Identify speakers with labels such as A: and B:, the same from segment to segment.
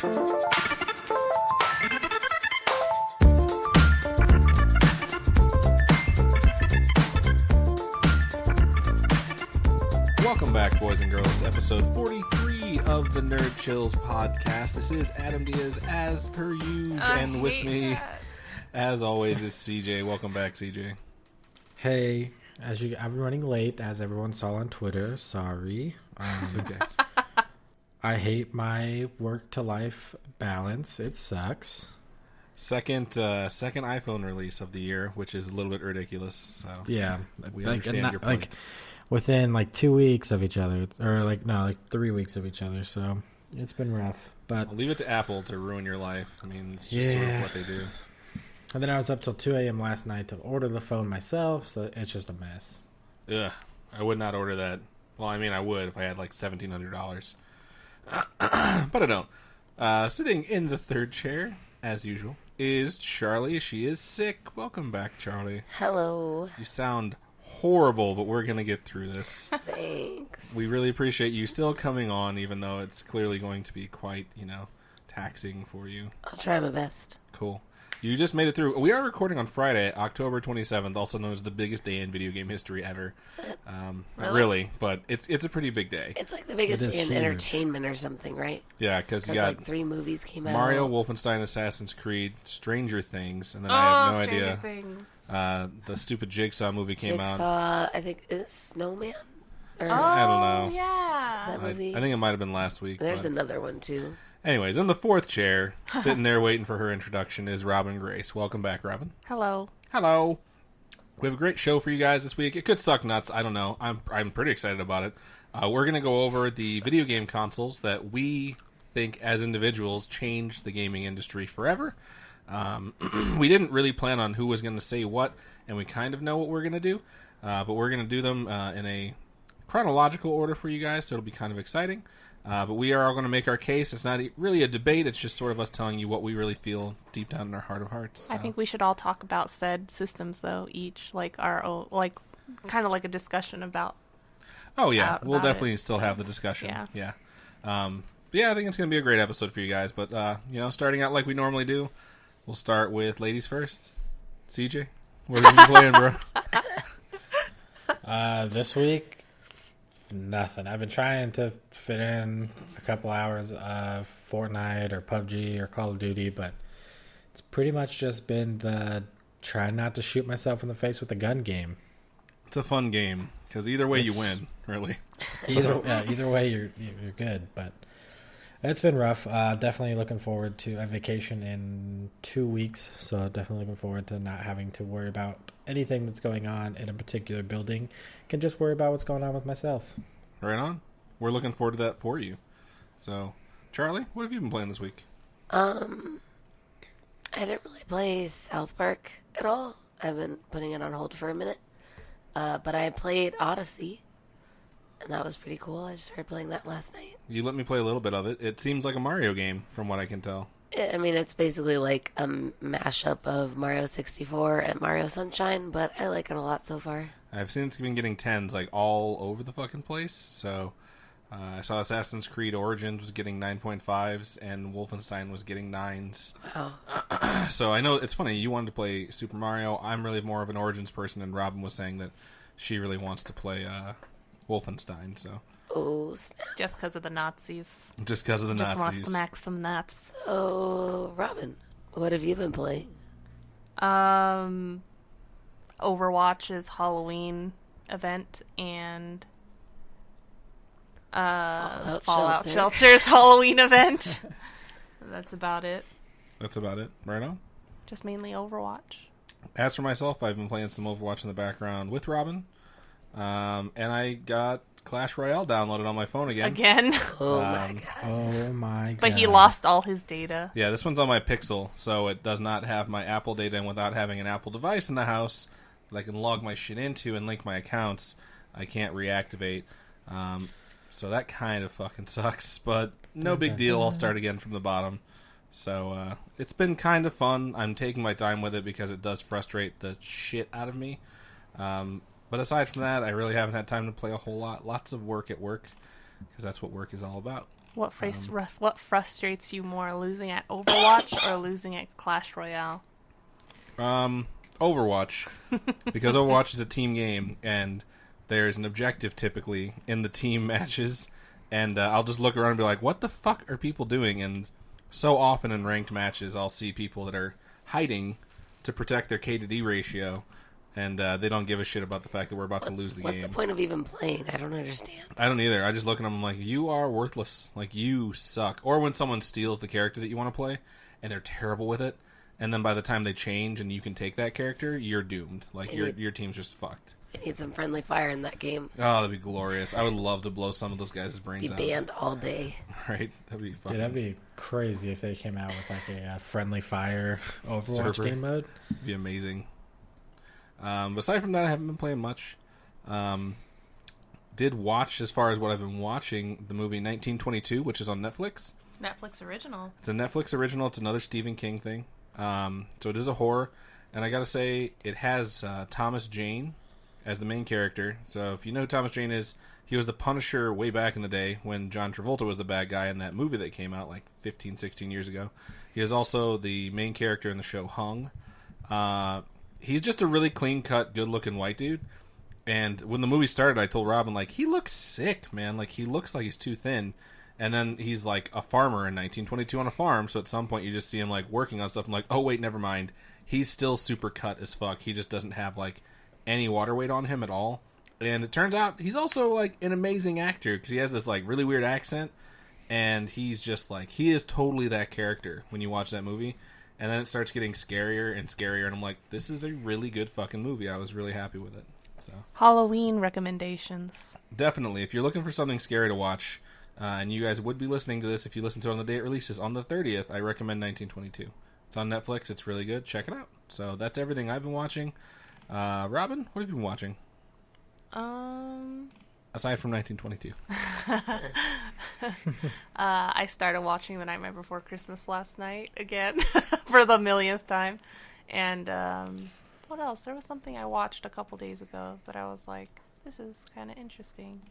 A: Welcome back, boys and girls, to episode 43 of the Nerd Chills podcast. This is Adam Diaz, as per usual, and with me, as always, is CJ. Welcome back, CJ.
B: Hey, I'm running late, as everyone saw on Twitter. Sorry.
A: Okay.
B: I hate my work-to-life balance. It sucks.
A: Second iPhone release of the year, which is a little bit ridiculous. So
B: Yeah.
A: we understand your point.
B: Within 2 weeks of each other, or 3 weeks of each other. So it's been rough. But
A: I'll leave it to Apple to ruin your life. I mean, it's just sort of what they do.
B: And then I was up till 2 a.m. last night to order the phone myself, so it's just a mess.
A: Ugh, I would not order that. Well, I mean, I would if I had like $1,700. But I don't. Sitting in the third chair, as usual, is Charlie. She is sick. Welcome back, Charlie.
C: Hello.
A: You sound horrible, but we're going to get through this.
C: Thanks.
A: We really appreciate you still coming on, even though it's clearly going to be quite, taxing for you.
C: I'll try my best.
A: Cool. You just made it through. We are recording on Friday, October 27th, also known as the biggest day in video game history ever. Not really, but it's a pretty big day.
C: It's like the biggest
B: It is
C: day in
B: huge.
C: entertainment or something, right?
A: Yeah, because you
C: Because
A: got
C: 3 movies came out.
A: Mario, Wolfenstein, Assassin's Creed, Stranger Things, and then I have no idea.
D: Things.
A: The stupid Jigsaw movie came out.
C: Jigsaw, I think, is it Snowman? Or
A: I don't know.
D: Yeah.
C: that
A: I
C: movie?
A: think it might have been last week.
C: There's
A: but-
C: another one, too.
A: Anyways, in the fourth chair, sitting there waiting for her introduction, is Robin Grace. Welcome back, Robin.
D: Hello.
A: Hello. We have a great show for you guys this week. It could suck nuts. I don't know. I'm pretty excited about it. We're going to go over the video game consoles that we think, as individuals, changed the gaming industry forever. We didn't really plan on who was going to say what, and we kind of know what we're going to do. But we're going to do them in a chronological order for you guys, so it'll be kind of exciting. But we are all going to make our case. It's not really a debate. It's just sort of us telling you what we really feel deep down in our heart of hearts.
D: I think we should all talk about said systems, though, each, like, our own, like, kind of like a discussion about.
A: Oh, yeah.
D: about
A: We'll
D: it.
A: definitely still have the discussion. Yeah. But yeah, I think it's going to be a great episode for you guys. But, starting out like we normally do, we'll start with ladies first. CJ, what have you been playing, bro?
B: This week, nothing. I've been trying to fit in a couple hours of Fortnite or PUBG or Call of Duty, but it's pretty much just been the try not to shoot myself in the face with a gun game.
A: It's a fun game, because either way you win, really.
B: Either way, you're good, but it's been rough. Definitely looking forward to a vacation in 2 weeks, so definitely looking forward to not having to worry about anything that's going on in a particular building. Can just worry about what's going on with myself.
A: Right on. We're looking forward to that for you. So, Charlie, what have you been playing this week?
C: I didn't really play South Park at all. I've been putting it on hold for a minute. But I played Odyssey, and that was pretty cool. I just started playing that last night.
A: You let me play a little bit of it. It seems like a Mario game, from what I can tell.
C: I mean, it's basically like a mashup of Mario 64 and Mario Sunshine, but I like it a lot so far.
A: I've seen it's been getting 10s like all over the fucking place. So I saw Assassin's Creed Origins was getting 9.5s and Wolfenstein was getting 9s.
C: Wow.
A: So I know it's funny. You wanted to play Super Mario. I'm really more of an Origins person, and Robin was saying that she really wants to play Wolfenstein. So
C: Oh, snap.
D: Just because of the Nazis.
A: just because of the
D: Just wants
A: Nazis.
D: to max some nuts.
C: So, Robin, what have you been playing?
D: Overwatch's Halloween event and Fallout Shelter's Halloween event. That's about it.
A: That's about it. Right on.
D: Just mainly Overwatch.
A: As for myself, I've been playing some Overwatch in the background with Robin. And I got Clash Royale downloaded on my phone again.
C: Oh my god.
B: Oh my god.
D: But he lost all his data.
A: Yeah, this one's on my Pixel, so it does not have my Apple data, and without having an Apple device in the house that I can log my shit into and link my accounts, I can't reactivate. So that kind of fucking sucks, but no big deal. I'll start again from the bottom. So it's been kind of fun. I'm taking my time with it because it does frustrate the shit out of me. But aside from that, I really haven't had time to play a whole lot. Lots of work at work, because that's what work is all about.
D: What frustrates you more, losing at Overwatch or losing at Clash Royale?
A: Overwatch, because Overwatch is a team game, and there's an objective typically in the team matches, and I'll just look around and be like, what the fuck are people doing? And so often in ranked matches, I'll see people that are hiding to protect their K to D ratio, and they don't give a shit about the fact that we're about to lose the
C: What's
A: game.
C: the point of even playing? I don't understand.
A: I don't either. I just look at them and I'm like, you are worthless. Like, you suck. Or when someone steals the character that you want to play, and they're terrible with it, and then by the time they change and you can take that character, you're doomed. Like, your team's just fucked.
C: I need some friendly fire in that game.
A: Oh, that'd be glorious. I would love to blow some of those guys' brains
C: Be
A: out.
C: banned all day.
A: Right? That'd be fucking...
B: Dude, that'd be crazy if they came out with like a friendly fire Overwatch
A: Server.
B: game mode.
A: It'd be amazing. Aside from that, I haven't been playing much. Did watch, as far as what I've been watching, the movie 1922, which is on Netflix.
D: Netflix original.
A: It's a Netflix original. It's another Stephen King thing. So it is a horror. And I gotta say, it has Thomas Jane as the main character. So if you know who Thomas Jane is, he was the Punisher way back in the day when John Travolta was the bad guy in that movie that came out like 15, 16 years ago. He is also the main character in the show Hung. He's just a really clean-cut, good-looking white dude. And when the movie started, I told Robin, like, he looks sick, man. Like, he looks like he's too thin. And then he's, like, a farmer in 1922 on a farm, so at some point you just see him, like, working on stuff. I'm like, oh, wait, never mind. He's still super cut as fuck. He just doesn't have, like, any water weight on him at all. And it turns out he's also, like, an amazing actor, because he has this, like, really weird accent. And he's just, like, he is totally that character when you watch that movie. And then it starts getting scarier and scarier, and I'm like, this is a really good fucking movie. I was really happy with it. So
D: Halloween recommendations.
A: definitely, if you're looking for something scary to watch, and you guys would be listening to this if you listen to it on the day it releases, on the 30th, I recommend 1922. It's on Netflix. It's really good. Check it out. So that's everything I've been watching. Robin, what have you been watching? Aside from 1922.
D: I started watching The Nightmare Before Christmas last night again for the millionth time. And what else? There was something I watched a couple days ago that I was like, this is kind of interesting.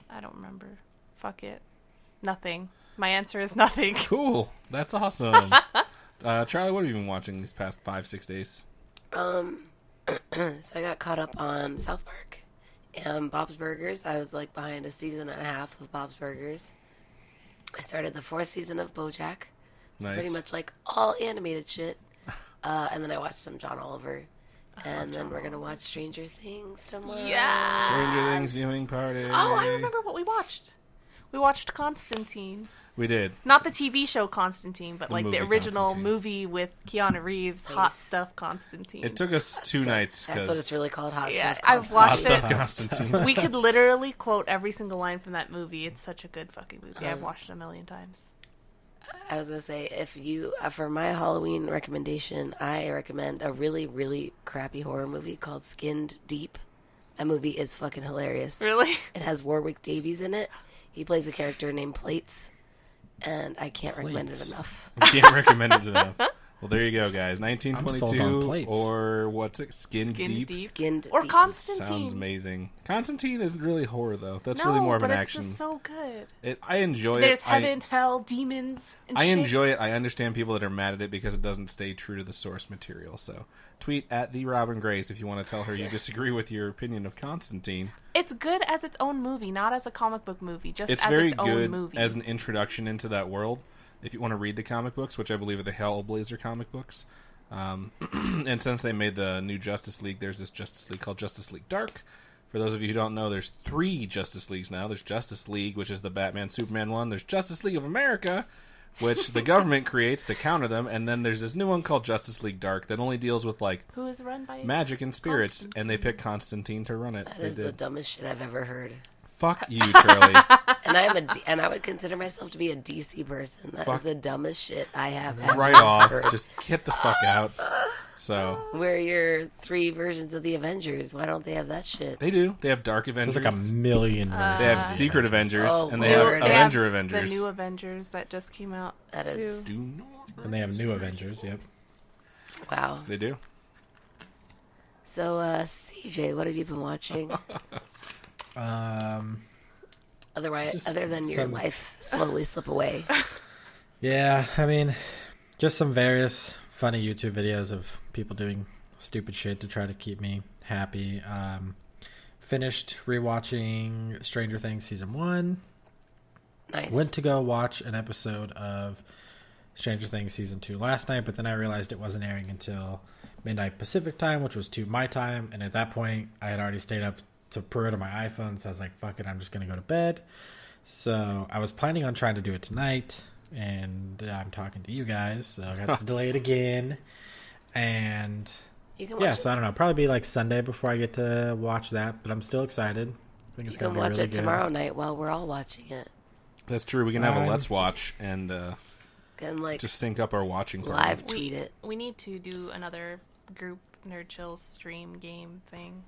D: I don't remember. Fuck it. Nothing. My answer is nothing.
A: Cool. That's awesome. Charlie, what have you been watching these past 5-6 days?
C: So I got caught up on South Park and Bob's Burgers. I was like behind a season and a half of Bob's Burgers. I started the 4th season of BoJack. It's
A: Nice.
C: pretty much like all animated shit. And then I watched some John Oliver. And then we're going to watch Stranger Things tomorrow.
D: Yeah.
A: Stranger Things viewing party.
D: Oh, I remember what we watched. We watched Constantine.
A: We did.
D: Not the TV show Constantine, but
A: The
D: like the
A: movie
D: original
A: Constantine.
D: movie with Keanu Reeves, Hot Stuff Constantine.
A: It took us 2 nights
C: That's what
A: because
C: it's really called, Hot
D: Yeah,
C: Stuff.
D: I've
A: Hot
D: watched
A: Stuff
D: it.
A: Constantine.
D: We could literally quote every single line from that movie. It's such a good fucking movie. I've watched it a million times.
C: I was going to say, if you, for my Halloween recommendation, I recommend a really, really crappy horror movie called Skinned Deep. That movie is fucking hilarious.
D: Really?
C: It has Warwick Davies in it. He plays a character named Plates, and I can't recommend it
B: Plates.
C: enough.
A: Can't recommend it enough. Well, there you go, guys.
B: I'm sold on
A: 1922
B: Plates.
A: or what's it? Skinned Deep.
C: Skinned
D: Or
C: Deep.
D: Constantine.
A: Sounds amazing. Constantine isn't really horror though. That's
D: No,
A: really more of
D: but
A: an
D: it's
A: action.
D: just so good.
A: I enjoy
D: There's
A: it.
D: heaven, hell, demons, and
A: I
D: shit.
A: enjoy it. I understand people that are mad at it because it doesn't stay true to the source material. So tweet at the Robin Grace if you want to tell her you disagree with your opinion of Constantine.
D: It's good as its own movie, not as a comic book movie. Just
A: It's
D: as
A: very
D: its own
A: good
D: movie.
A: as an introduction into that world. If you want to read the comic books, which I believe are the Hellblazer comic books. And since they made the new Justice League, there's this Justice League called Justice League Dark. For those of you who don't know, there's 3 Justice Leagues now. There's Justice League, which is the Batman Superman one. There's Justice League of America, which the government creates to counter them. And then there's this new one called Justice League Dark that only deals with like
D: Who is run by
A: magic and spirits.
D: Constantine.
A: And they picked Constantine to run it.
C: That
A: They
C: is the
A: did.
C: dumbest shit I've ever heard.
A: Fuck you, Charlie.
C: And and I would consider myself to be a DC person. That
A: Fuck.
C: is the dumbest shit I have ever
A: Right off.
C: heard.
A: Just get the fuck out. So
C: Where are your 3 versions of the Avengers? Why don't they have that shit?
A: they do. They have Dark Avengers.
B: There's like a million.
A: They have Secret Avengers,
C: Oh,
A: and they have
C: Lord.
D: They have
A: Avenger Avengers.
D: The new Avengers that just came out.
C: That is-
D: too.
A: Do not-
B: And they have new Avengers. Yep.
C: Wow.
A: They do.
C: So, CJ, what have you been watching? Otherwise,
B: Just
C: other than your
B: some-
C: life slowly slip away.
B: Yeah, I mean, just some various funny YouTube videos of people doing stupid shit to try to keep me happy. Finished rewatching Stranger Things season 1.
C: Nice.
B: Went to go watch an episode of Stranger Things season 2 last night, but then I realized it wasn't airing until midnight Pacific time, which was 2 my time, and at that point I had already stayed up to Peru to my iPhone, so I was like, fuck it, I'm just gonna go to bed. So I was planning on trying to do it tonight, and I'm talking to you guys, so I got to delay it again. And
C: You can watch
B: yeah,
C: it.
B: so I don't know, probably be like Sunday before I get to watch that, but I'm still excited. I think
C: You
B: it's gonna
C: can
B: be
C: watch
B: really
C: it
B: good.
C: tomorrow night while we're all watching it.
A: That's true. We can have a
B: Fine.
A: let's watch and
C: Can like
A: just sync up our watching. party.
C: live tweet it.
D: We need to do another group Nerd Chills stream game thing.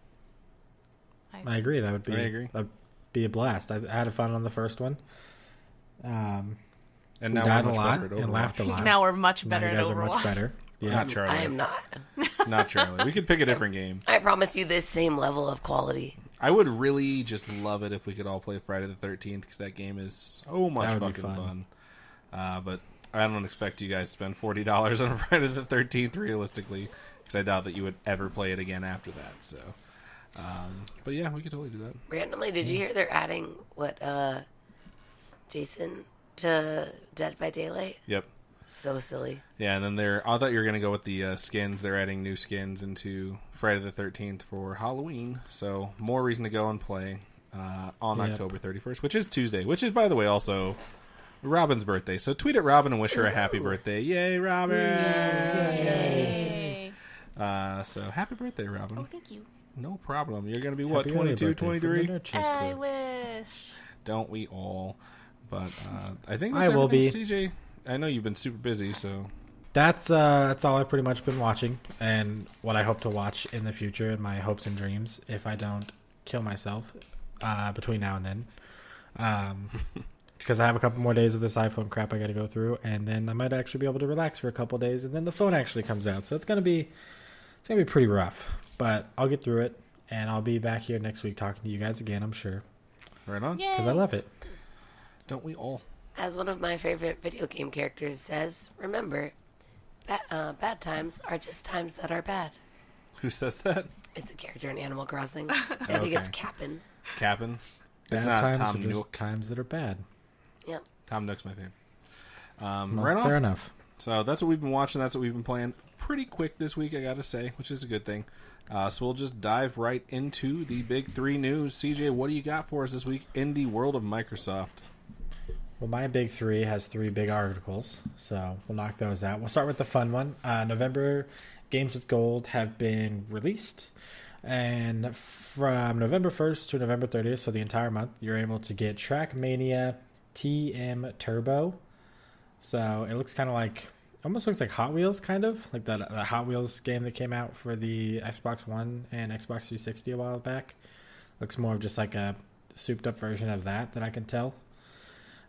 B: I agree. That would be
A: I agree.
B: that'd be a blast. I had fun on the first one.
A: And
B: We
A: now
B: died
A: we're
B: a
A: much
B: lot
A: better at
B: and laughed a
A: Overwatch.
B: lot.
D: Now we're much
B: Now
D: better
B: you
D: at
B: guys are
D: Overwatch.
B: much better. Yeah.
A: Not Charlie.
C: I am not.
A: Not Charlie. We could pick a different game.
C: I promise you this same level of quality.
A: I would really just love it if we could all play Friday the 13th because that game is so much
B: That would be
A: fucking
B: fun.
A: fun. But I don't expect you guys to spend $40 on Friday the 13th realistically because I doubt that you would ever play it again after that. So, but yeah, we could totally do that.
C: Randomly, did you hear they're adding Jason to Dead by Daylight?
A: Yep.
C: So silly.
A: Yeah, and then I thought you were going to go with the skins. They're adding new skins into Friday the 13th for Halloween. So more reason to go and play on
B: Yep.
A: October 31st, which is Tuesday, which is, by the way, also Robin's birthday. So tweet at Robin and wish her a happy birthday. Yay, Robin!
D: Yay.
A: So happy birthday, Robin.
D: Oh, thank you.
A: No problem. You're going to be, what,
B: Happy early
A: 22,
B: birthday from the
A: 23?
B: Nerd Chills
D: I
B: crew.
D: wish.
A: Don't we all? But I think
B: I
A: that's
B: will
A: everything,
B: be.
A: CJ. I know you've been super busy, so...
B: That's all I've pretty much been watching, and what I hope to watch in the future, and my hopes and dreams, if I don't kill myself between now and then. Because I have a couple more days of this iPhone crap I got to go through, and then I might actually be able to relax for a couple days, and then the phone actually comes out. So it's gonna be pretty rough, but I'll get through it, and I'll be back here next week talking to you guys again, I'm sure,
A: Right on.
B: because I love it.
A: Don't we all?
C: As one of my favorite video game characters says, remember, bad times are just times that are bad.
A: Who says that?
C: It's a character in Animal Crossing. I think
A: Okay.
C: it's Cap'n.
A: Cap'n. It's
B: Bad
A: not
B: times
A: Tom
B: are just
A: Nook.
B: times that are bad.
C: Yep.
A: Tom Nook's my favorite.
B: Well,
A: Right on.
B: fair enough.
A: So that's what we've been watching. That's what we've been playing. Pretty quick this week, I gotta say, which is a good thing. So we'll just dive right into the big 3 news. CJ, what do you got for us this week in the world of Microsoft?
B: Well, my big 3 has 3 big articles, so we'll knock those out. We'll start with the fun one. November Games with Gold have been released, and from November 1st to November 30th, so the entire month, you're able to get Trackmania TM Turbo. So it looks kind of like, almost looks like Hot Wheels, kind of like the Hot Wheels game that came out for the Xbox One and Xbox 360 a while back. Looks more of just like a souped up version of that I can tell.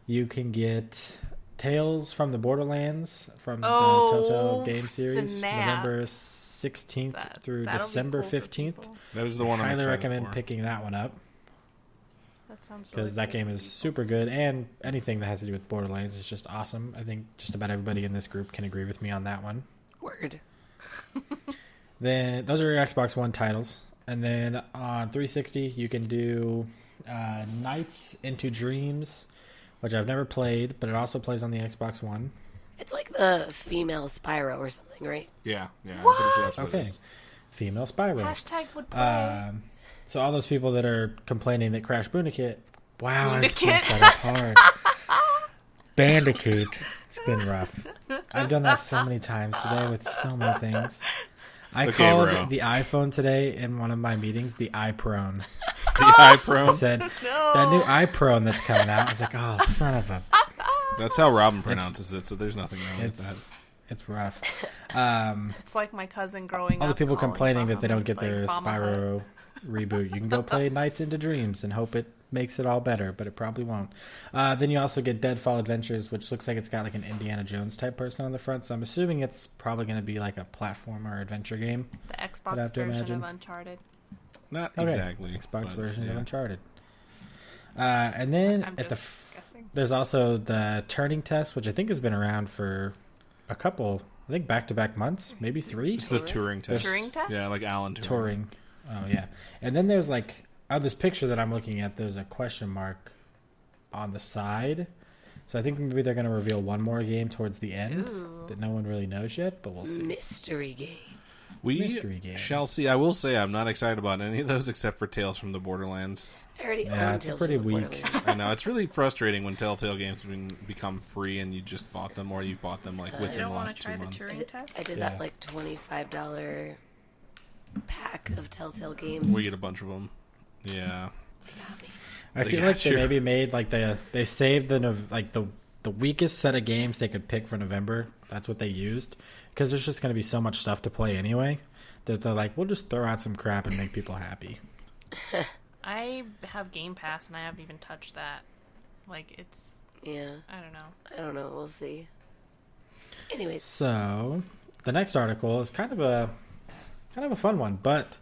B: You can get Tales from the Borderlands from the Telltale game series,
D: snap.
B: November 16th through
D: That'll be
B: December
D: cool for
B: 15th.
D: people.
A: That is the one I'm
B: Highly
A: excited
B: recommend
A: for.
B: picking that one up
D: That sounds really
B: because that
D: cool
B: game
D: for
B: is
D: people.
B: super good, and anything that has to do with Borderlands is just awesome. I think just about everybody in this group can agree with me on that one.
C: Word.
B: Then those are your Xbox One titles, and then on 360 you can do Nights into Dreams, which I've never played, but it also plays on the Xbox One.
C: It's like the female Spyro or something, right?
A: Yeah, I'm pretty sure that's what
B: Okay,
A: it is.
B: female Spyro.
D: Hashtag would play.
B: So all those people that are complaining that Crash Bandicoot, wow, I've
D: Bandicoot.
B: messed that up hard. Bandicoot, it's been rough. I've done that so many times today with so many things. I
A: It's okay,
B: called
A: bro.
B: the iPhone today in one of my meetings the iProne.
A: The iPro.
B: I said, that new iProne that's coming out. I was like, oh, son of a...
A: That's how Robin pronounces it, so there's nothing wrong with that.
B: It's rough.
D: It's like my cousin growing
B: All
D: up.
B: the people
D: calling
B: complaining that they don't
D: Bahamut,
B: get their
D: like Bahamut.
B: Spyro reboot. You can go play Nights into Dreams and hope it makes it all better, but it probably won't. Then you also get Deadfall Adventures, which looks like it's got like an Indiana Jones type person on the front, so I'm assuming it's probably going to be like a platformer adventure game.
D: The
B: I'd
D: Xbox
B: have to
D: version
B: imagine.
D: of Uncharted.
A: Not
B: Okay.
A: exactly.
B: Xbox
A: but,
B: version
A: yeah.
B: of Uncharted. And then
D: I'm
B: at the
D: just guessing.
B: there's also the turning test, which I think has been around for a couple, I think back-to-back months, maybe 3.
A: It's the Turing test.
D: Turing test?
A: Yeah, like Alan Turing.
B: Touring. Oh yeah. And then there's like on this picture that I'm looking at, there's a question mark on the side. So I think maybe they're going to reveal one more game towards the end
D: Ooh.
B: that no one really knows yet, but we'll see.
C: Mystery game.
A: We
B: Mystery game.
A: shall see. I will say I'm not excited about any of those except for Tales from the Borderlands.
C: I already
B: Yeah,
C: own
B: it's
C: Tales
B: pretty
C: from the
B: weak.
C: Borderlands.
A: I know it's really frustrating when Telltale games become free and you just bought them, or you've bought them like
C: You
A: within the
D: don't wanna
A: last
D: try
A: 2
D: the
A: months.
D: Turing test?
C: I did
B: Yeah.
C: that like $25 pack of Telltale games.
A: We get a bunch of them. Yeah.
C: Got me.
B: I
A: They
B: feel
A: got
B: like they
A: you.
B: maybe made like they saved the weakest set of games they could pick for November. That's what they used because there's just going to be so much stuff to play anyway that they're like, we'll just throw out some crap and make people happy.
D: I have Game Pass and I haven't even touched that. Like, it's,
C: Yeah,
D: I don't know.
C: I don't know. We'll see. Anyways,
B: So the next article is kind of a fun one, but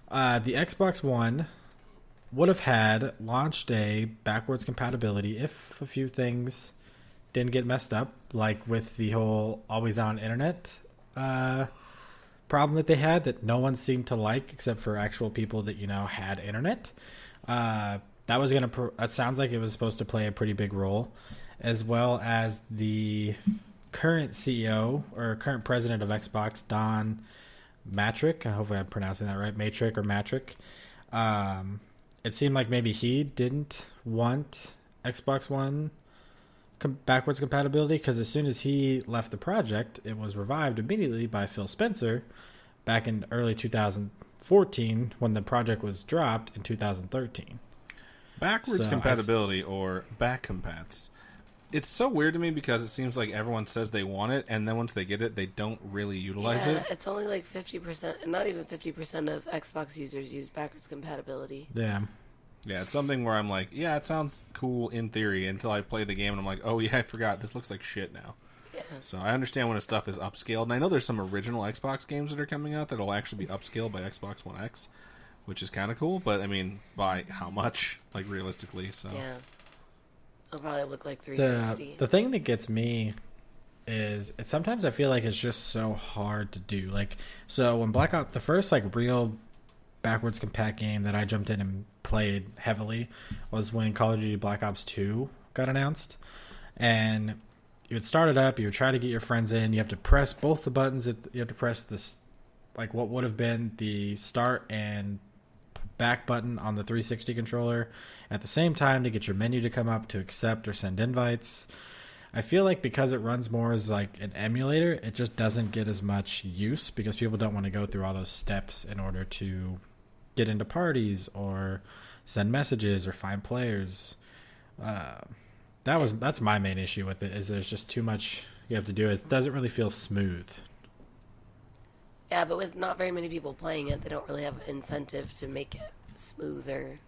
B: the Xbox One would have had launch day backwards compatibility if a few things didn't get messed up, like with the whole always on internet problem that they had that no one seemed to like except for actual people that had internet. That was it sounds like it was supposed to play a pretty big role, as well as the current CEO or current president of Xbox, Don Matrick. Hopefully I'm pronouncing that right. Matrick or Matrick. It seemed like maybe he didn't want Xbox One backwards compatibility because as soon as he left the project, it was revived immediately by Phil Spencer back in early 2014 when the project was dropped in 2013.
A: Backwards
B: So
A: compatibility or back compats. It's so weird to me because it seems like everyone says they want it, and then once they get it, they don't really utilize
C: yeah,
A: it.
C: it's only like 50%, not even 50% of Xbox users use backwards compatibility.
B: Yeah.
A: Yeah, it's something where I'm like, yeah, it sounds cool in theory until I play the game and I'm like, oh yeah, I forgot. This looks like shit now.
C: Yeah.
A: So I understand when stuff is upscaled, and I know there's some original Xbox games that are coming out that'll actually be upscaled by Xbox One X, which is kind of cool. But I mean, by how much? Like realistically, so
C: Yeah. It'll probably look like
B: The
C: 360.
B: the thing that gets me is sometimes I feel like it's just so hard to do. Like, so when Black Ops, the first like real backwards compat game that I jumped in and played heavily was when Call of Duty Black Ops 2 got announced, and you would start it up, you would try to get your friends in, you have to press both the buttons, you have to press this like what would have been the start and back button on the 360 controller at the same time to get your menu to come up to accept or send invites. I feel like because it runs more as like an emulator, it just doesn't get as much use because people don't want to go through all those steps in order to get into parties or send messages or find players. That's my main issue with it, is there's just too much you have to do. It doesn't really feel smooth.
C: Yeah, but with not very many people playing it, they don't really have incentive to make it smoother.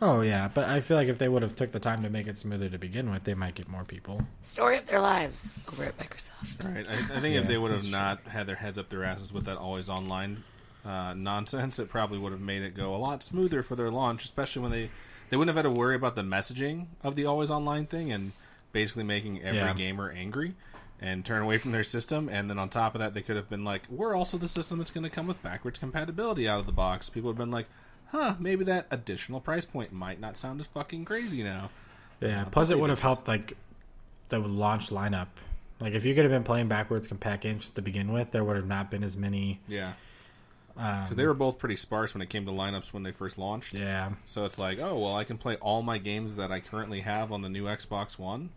B: Oh yeah, but I feel like if they would have took the time to make it smoother to begin with, they might get more people.
C: Story of their lives over at Microsoft.
A: right. I think
B: Yeah,
A: if they would have
B: that's
A: not had their heads up their asses with that always online nonsense, it probably would have made it go a lot smoother for their launch, especially when they wouldn't have had to worry about the messaging of the always online thing and basically making every
B: Yeah.
A: gamer angry and turn away from their system. And then on top of that, they could have been like, we're also the system that's going to come with backwards compatibility out of the box. People would have been like, huh, maybe that additional price point might not sound as fucking crazy now.
B: Yeah.
A: But
B: Plus,
A: they
B: it would have
A: didn't.
B: helped like the launch lineup. Like if you could have been playing backwards compat games to begin with, there would have not been as many.
A: Yeah. Because they were both pretty sparse when it came to lineups when they first launched.
B: Yeah.
A: So it's like, oh, well, I can play all my games that I currently have on the new Xbox One.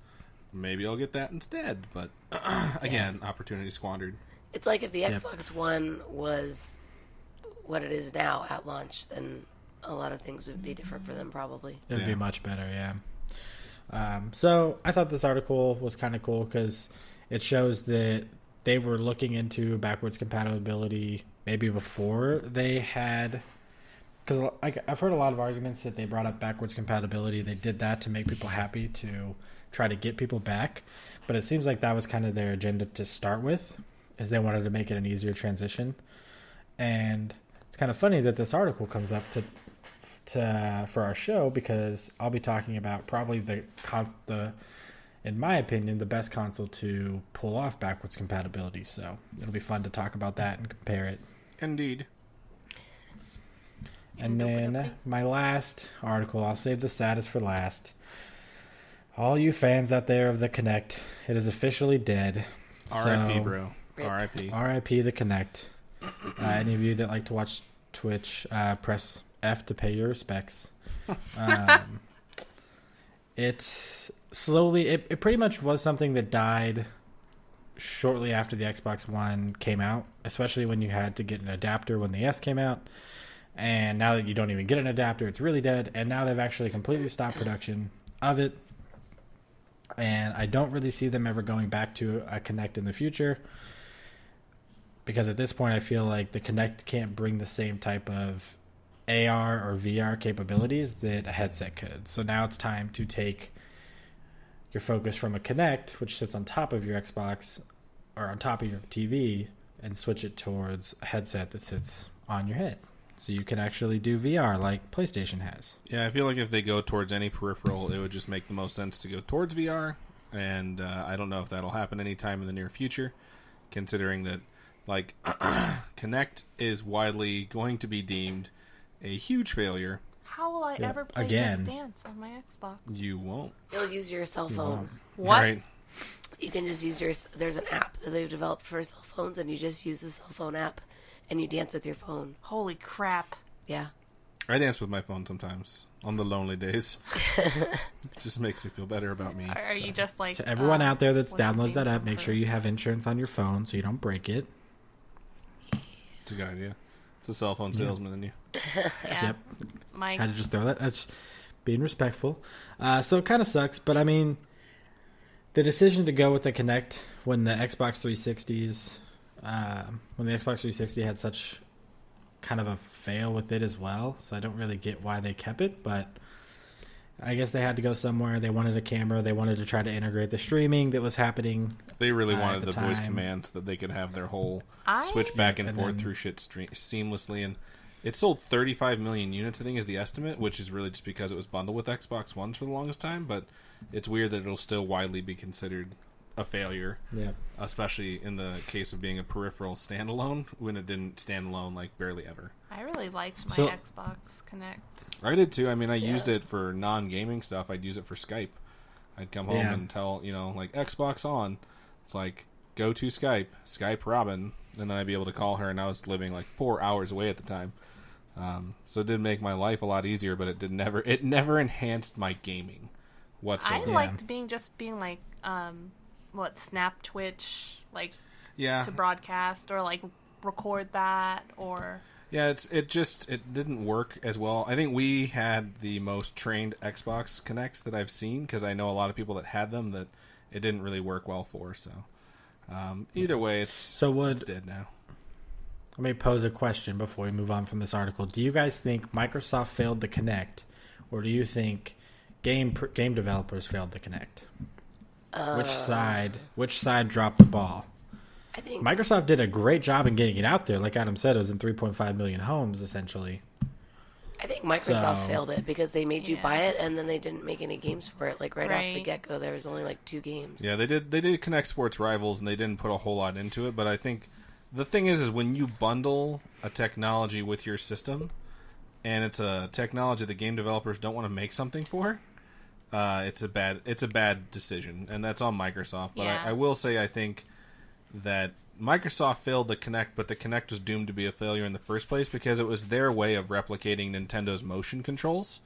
A: Maybe I'll get that instead. But again, opportunity squandered.
C: It's like if the Xbox One was what it is now at launch, then a lot of things would be different for them probably.
B: It would
A: Yeah.
B: be much better, yeah. So I thought this article was kind of cool because it shows that they were looking into backwards compatibility maybe before they had. Because I've heard a lot of arguments that they brought up backwards compatibility. They did that to make people happy, to try to get people back. But it seems like that was kind of their agenda to start with, is they wanted to make it an easier transition. And it's kind of funny that this article comes up for our show because I'll be talking about probably in my opinion, the best console to pull off backwards compatibility. So it'll be fun to talk about that and compare it.
A: Indeed.
B: And then my last article, I'll save the saddest for last. All you fans out there of the Kinect, it is officially dead.
A: R.I.P.
B: So,
A: bro. R.I.P.
B: R.I.P. the Kinect. Any of you that like to watch Twitch, press F to pay your respects. It pretty much was something that died shortly after the Xbox One came out, especially when you had to get an adapter when the S came out. And now that you don't even get an adapter, it's really dead. And now they've actually completely stopped production of it. And I don't really see them ever going back to a Kinect in the future. Because at this point, I feel like the Kinect can't bring the same type of AR or VR capabilities that a headset could. So now it's time to take your focus from a Kinect, which sits on top of your Xbox or on top of your TV, and switch it towards a headset that sits on your head. So you can actually do VR like PlayStation has.
A: Yeah, I feel like if they go towards any peripheral, it would just make the most sense to go towards VR. And I don't know if that'll happen anytime in the near future, considering that, like, Kinect is widely going to be deemed a huge failure.
D: How will I ever play
B: Again.
D: Just Dance on my Xbox?
A: You won't.
C: You'll use your cell phone.
D: What?
A: Right.
C: You can just use there's an app that they've developed for cell phones, and you just use the cell phone app, and you dance with your phone.
D: Holy crap.
C: Yeah.
A: I dance with my phone sometimes on the lonely days. It just makes me feel better about me.
D: Are you just like...
B: To everyone out there that
D: what's his
B: downloads that
D: name?
B: app, make sure you have insurance on your phone so you don't break it.
A: It's a good idea. It's a cell phone salesman in you.
D: Yeah.
B: Yep.
D: My...
B: Had to just throw that. That's being respectful. So it kind of sucks, but I mean, the decision to go with the Kinect when the Xbox 360 had such kind of a fail with it as well. So I don't really get why they kept it, but I guess they had to go somewhere. They wanted a camera. They wanted to try to integrate the streaming that was happening.
A: They really
B: at
A: wanted the voice
B: time.
A: commands so that they could have their whole
D: I-
A: switch back and
B: And
A: forth
B: then-
A: through shit seamlessly. And it sold 35 million units, I think, is the estimate, which is really just because it was bundled with Xbox Ones for the longest time. But it's weird that it'll still widely be considered a failure,
B: Yeah.
A: especially in the case of being a peripheral standalone, when it didn't stand alone like barely ever.
D: I really liked my
B: So-
D: Xbox Connect.
A: I did too. I mean, I used it for non-gaming stuff. I'd use it for Skype. I'd come home
B: Yeah.
A: and tell, like, Xbox on. It's like, go to Skype, Skype Robin, and then I'd be able to call her, and I was living like 4 hours away at the time. So it did make my life a lot easier, but it never enhanced my gaming
D: I
A: whatsoever.
D: liked being like, Snap Twitch, like,
A: Yeah.
D: to broadcast or, like, record that or...
A: Yeah, it didn't work as well. I think we had the most trained Xbox Connects that I've seen, because I know a lot of people that had them that it didn't really work well for. So either way, it's dead now.
B: Let me pose a question before we move on from this article. Do you guys think Microsoft failed the Kinect, or do you think game developers failed the Kinect? Which side dropped the ball?
C: I think
B: Microsoft did a great job in getting it out there. Like Adam said, it was in 3.5 million homes, essentially.
C: Microsoft
B: So-
C: failed it because they made you
D: Yeah.
C: buy it and then they didn't make any games for it. Like right off the
D: Right.
C: get-go, there was only like 2 games.
A: Yeah, they did Connect Sports Rivals, and they didn't put a whole lot into it. But I think the thing is when you bundle a technology with your system, and it's a technology that game developers don't want to make something for, it's a bad decision, and that's on Microsoft. But
D: Yeah.
A: I will say I think that Microsoft failed the Kinect, but the Kinect was doomed to be a failure in the first place because it was their way of replicating Nintendo's motion controls.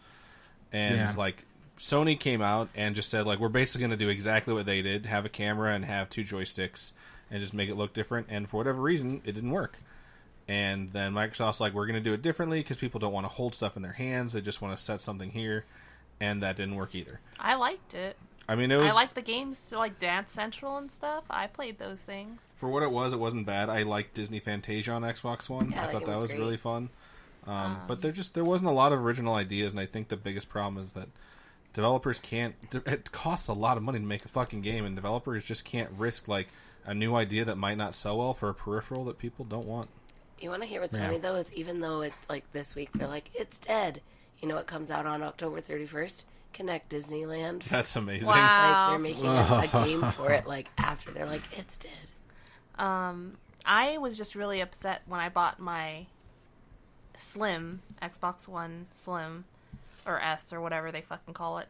A: And
B: Yeah.
A: like Sony came out and just said, like, we're basically going to do exactly what they did, have a camera and have 2 joysticks and just make it look different. And for whatever reason, it didn't work. And then Microsoft's like, we're going to do it differently because people don't want to hold stuff in their hands. They just want to set something here. And that didn't work either.
D: I liked it.
A: I mean, it was...
D: I like the games like Dance Central and stuff. I played those things.
A: For what it wasn't bad. I liked Disney Fantasia on Xbox One.
C: Yeah,
A: I
C: like,
A: thought
C: it
A: that
C: was
A: was
C: great.
A: really fun. But there wasn't a lot of original ideas, and I think the biggest problem is that developers can't... It costs a lot of money to make a fucking game, and developers just can't risk, like, a new idea that might not sell well for a peripheral that people don't want.
C: You want to hear what's
B: Yeah.
C: funny though is even though it's like this week they're like it's dead. You know, it comes out on October 31st. Connect Disneyland.
A: That's amazing.
D: Wow.
C: Like, they're making a game for it, like, after. They're like, it's dead.
D: I was just really upset when I bought my Slim, Xbox One Slim, or S, or whatever they fucking call it.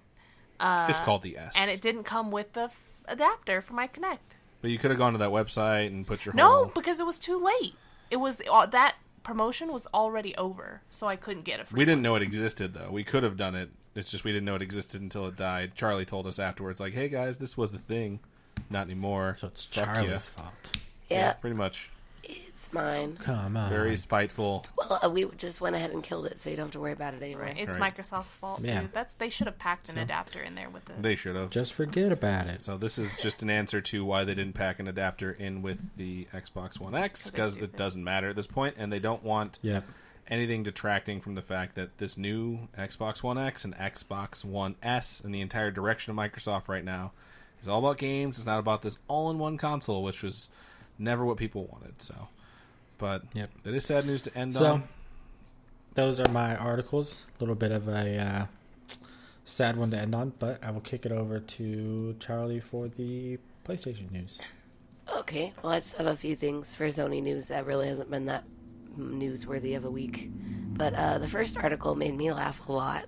A: It's called the S.
D: And it didn't come with the adapter for my Kinect.
A: But you could have gone to that website and put your
D: No,
A: whole...
D: because it was too late. It was that promotion was already over, so I couldn't get it.
A: We didn't know it existed, though. We could have done it. It's just we didn't know it existed until it died. Charlie told us afterwards, like, hey, guys, this was the thing. Not anymore.
B: So it's
A: Fuck
B: Charlie's
A: ya.
C: Yeah,
B: fault.
A: Yeah, pretty much.
C: it's mine.
B: Come on.
A: Very spiteful.
C: Well, we just went ahead and killed it, so you don't have to worry about it anymore.
D: It's
A: Right.
D: Microsoft's fault,
B: Yeah.
D: dude. They should have packed an adapter in there with this.
A: They should have.
B: Just forget about it.
A: So this is just an answer to why they didn't pack an adapter in with the Xbox One X,
D: 'Cause they're
A: because it
D: stupid.
A: doesn't matter at this point, and they don't want
B: Yep.
A: anything detracting from the fact that this new Xbox One X and Xbox One S and the entire direction of Microsoft right now is all about games. It's not about this all-in-one console, which was never what people wanted. So, but
B: Yep.
A: that is sad news to end
B: So,
A: on.
B: those are my articles. A little bit of a sad one to end on, but I will kick it over to Charlie for the PlayStation news.
C: Okay, well, I just have a few things for Sony news that really hasn't been that newsworthy of a week. But the first article made me laugh a lot.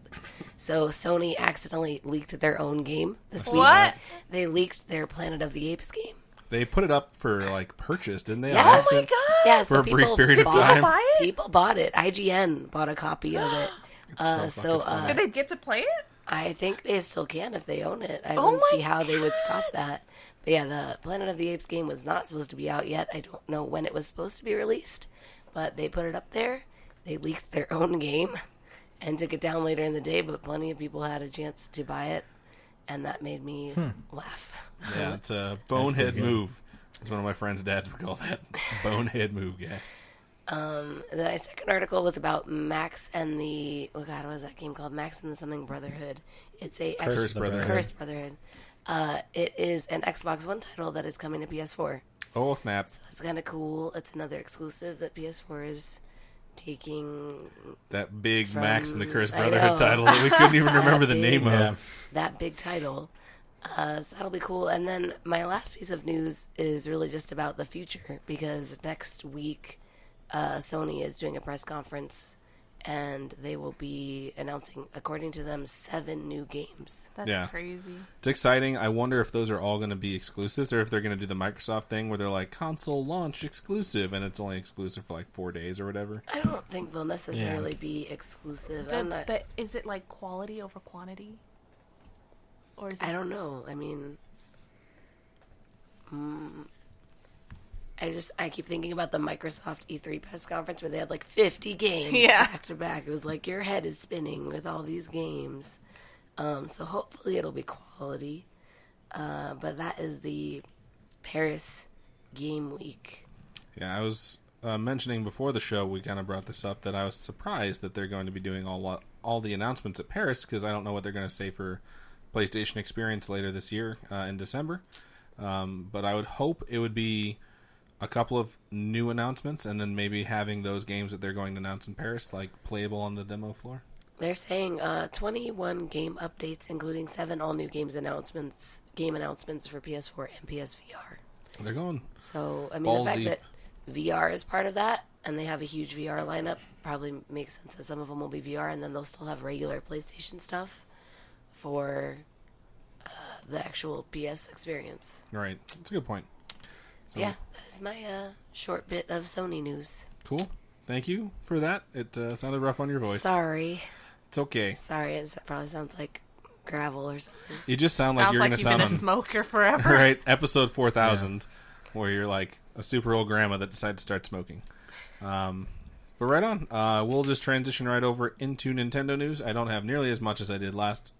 C: So Sony accidentally leaked their own game this week.
D: What?
C: They leaked their Planet of the Apes game.
A: They put it up for like purchase, didn't they?
C: Yeah.
A: On
C: Oh my
A: accident?
C: Yeah,
A: For
C: so
A: a brief
C: people
A: period of
C: bought
A: time.
D: People buy it?
C: People bought it. IGN bought a copy of it.
A: so fucking funny.
D: Did they get to play it?
C: I think they still can if they own it. I
D: Oh
C: don't
D: my
C: see how they would stop that. But yeah, the Planet of the Apes game was not supposed to be out yet. I don't know when it was supposed to be released, but they put it up there. They leaked their own game and took it down later in the day, but plenty of people had a chance to buy it, and that made me laugh.
A: Yeah, it's a bonehead
B: good.
A: move. As one of my friend's dads would call that. Bonehead move, guys.
C: The second article was about Max and the what was that game called? Max and the something Brotherhood. It's a
A: Cursed Brotherhood.
C: Cursed Brotherhood. It is an Xbox One title that is coming to PS4.
A: Oh, snap.
C: That's kind of cool. It's another exclusive that PS4 is taking.
A: That big
C: From-
A: Max and the Cursed
C: I
A: Brotherhood
C: know.
A: title that we couldn't even remember the
C: That
A: name
C: big-
A: of.
C: That big title. So that'll be cool. And then my last piece of news is really just about the future because next week Sony is doing a press conference and they will be announcing, according to them, 7 new games.
D: That's
A: Yeah.
D: crazy.
A: It's exciting. I wonder if those are all going to be exclusives or if they're going to do the Microsoft thing where they're like console launch exclusive and it's only exclusive for like 4 days or whatever.
C: I don't think they'll necessarily be exclusive. I'm not,
D: But is it like quality over quantity? Or is it
C: I don't know. I mean, I keep thinking about the Microsoft E3 press conference where they had like 50 games
D: Yeah.
C: back to back. It was like your head is spinning with all these games. So hopefully it'll be quality. But that is the Paris Game Week.
A: Yeah, I was mentioning before the show, we kind of brought this up, that I was surprised that they're going to be doing all the announcements at Paris because I don't know what they're going to say for PlayStation Experience later this year in December. But I would hope it would be a couple of new announcements and then maybe having those games that they're going to announce in Paris like playable on the demo floor.
C: They're saying 21 game updates, including 7 all new game announcements for PS4 and PSVR.
A: They're going.
C: So, I mean,
A: Balls
C: the fact
A: deep.
C: that VR is part of that, and they have a huge VR lineup, probably makes sense that some of them will be VR, and then they'll still have regular PlayStation stuff for the actual PS experience.
A: Right. That's a good point. So,
C: Yeah, that is my short bit of Sony news.
A: Cool. Thank you for that. It sounded rough on your voice.
C: Sorry,
A: It's okay.
C: it probably sounds like gravel or something.
A: You just sound like
D: sounds
A: you're
D: like
A: going to
D: you've been
A: sound
D: a
A: on
D: smoker forever?
A: right episode 4000, where you're like a super old grandma that decided to start smoking. But right on. We'll just transition right over into Nintendo news. I don't have nearly as much as I did last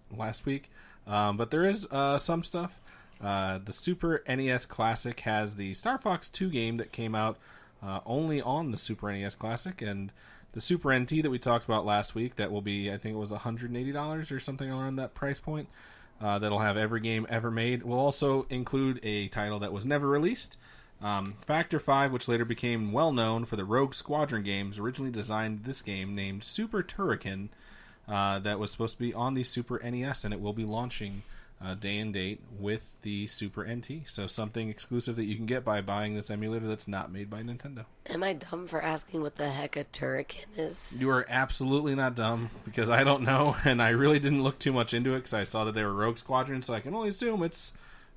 A: week, but there is some stuff. The Super NES Classic has the Star Fox 2 game that came out only on the Super NES Classic, and the Super NT that we talked about last week, that will be, I think it was $180 or something around that price point. That'll have every game ever made. Will also include a title that was never released. Factor 5, which later became well known for the Rogue Squadron games, originally designed this game named Super Turrican. that was supposed to be on the Super NES, and it will be launching day and date with the Super NT. So something exclusive that you can get by buying this emulator that's not made by Nintendo.
C: Am I dumb for asking what the heck a Turrican is?
A: You are absolutely not dumb, because I don't know, and I really didn't look too much into it because I saw that they were Rogue Squadron, so I can only assume it's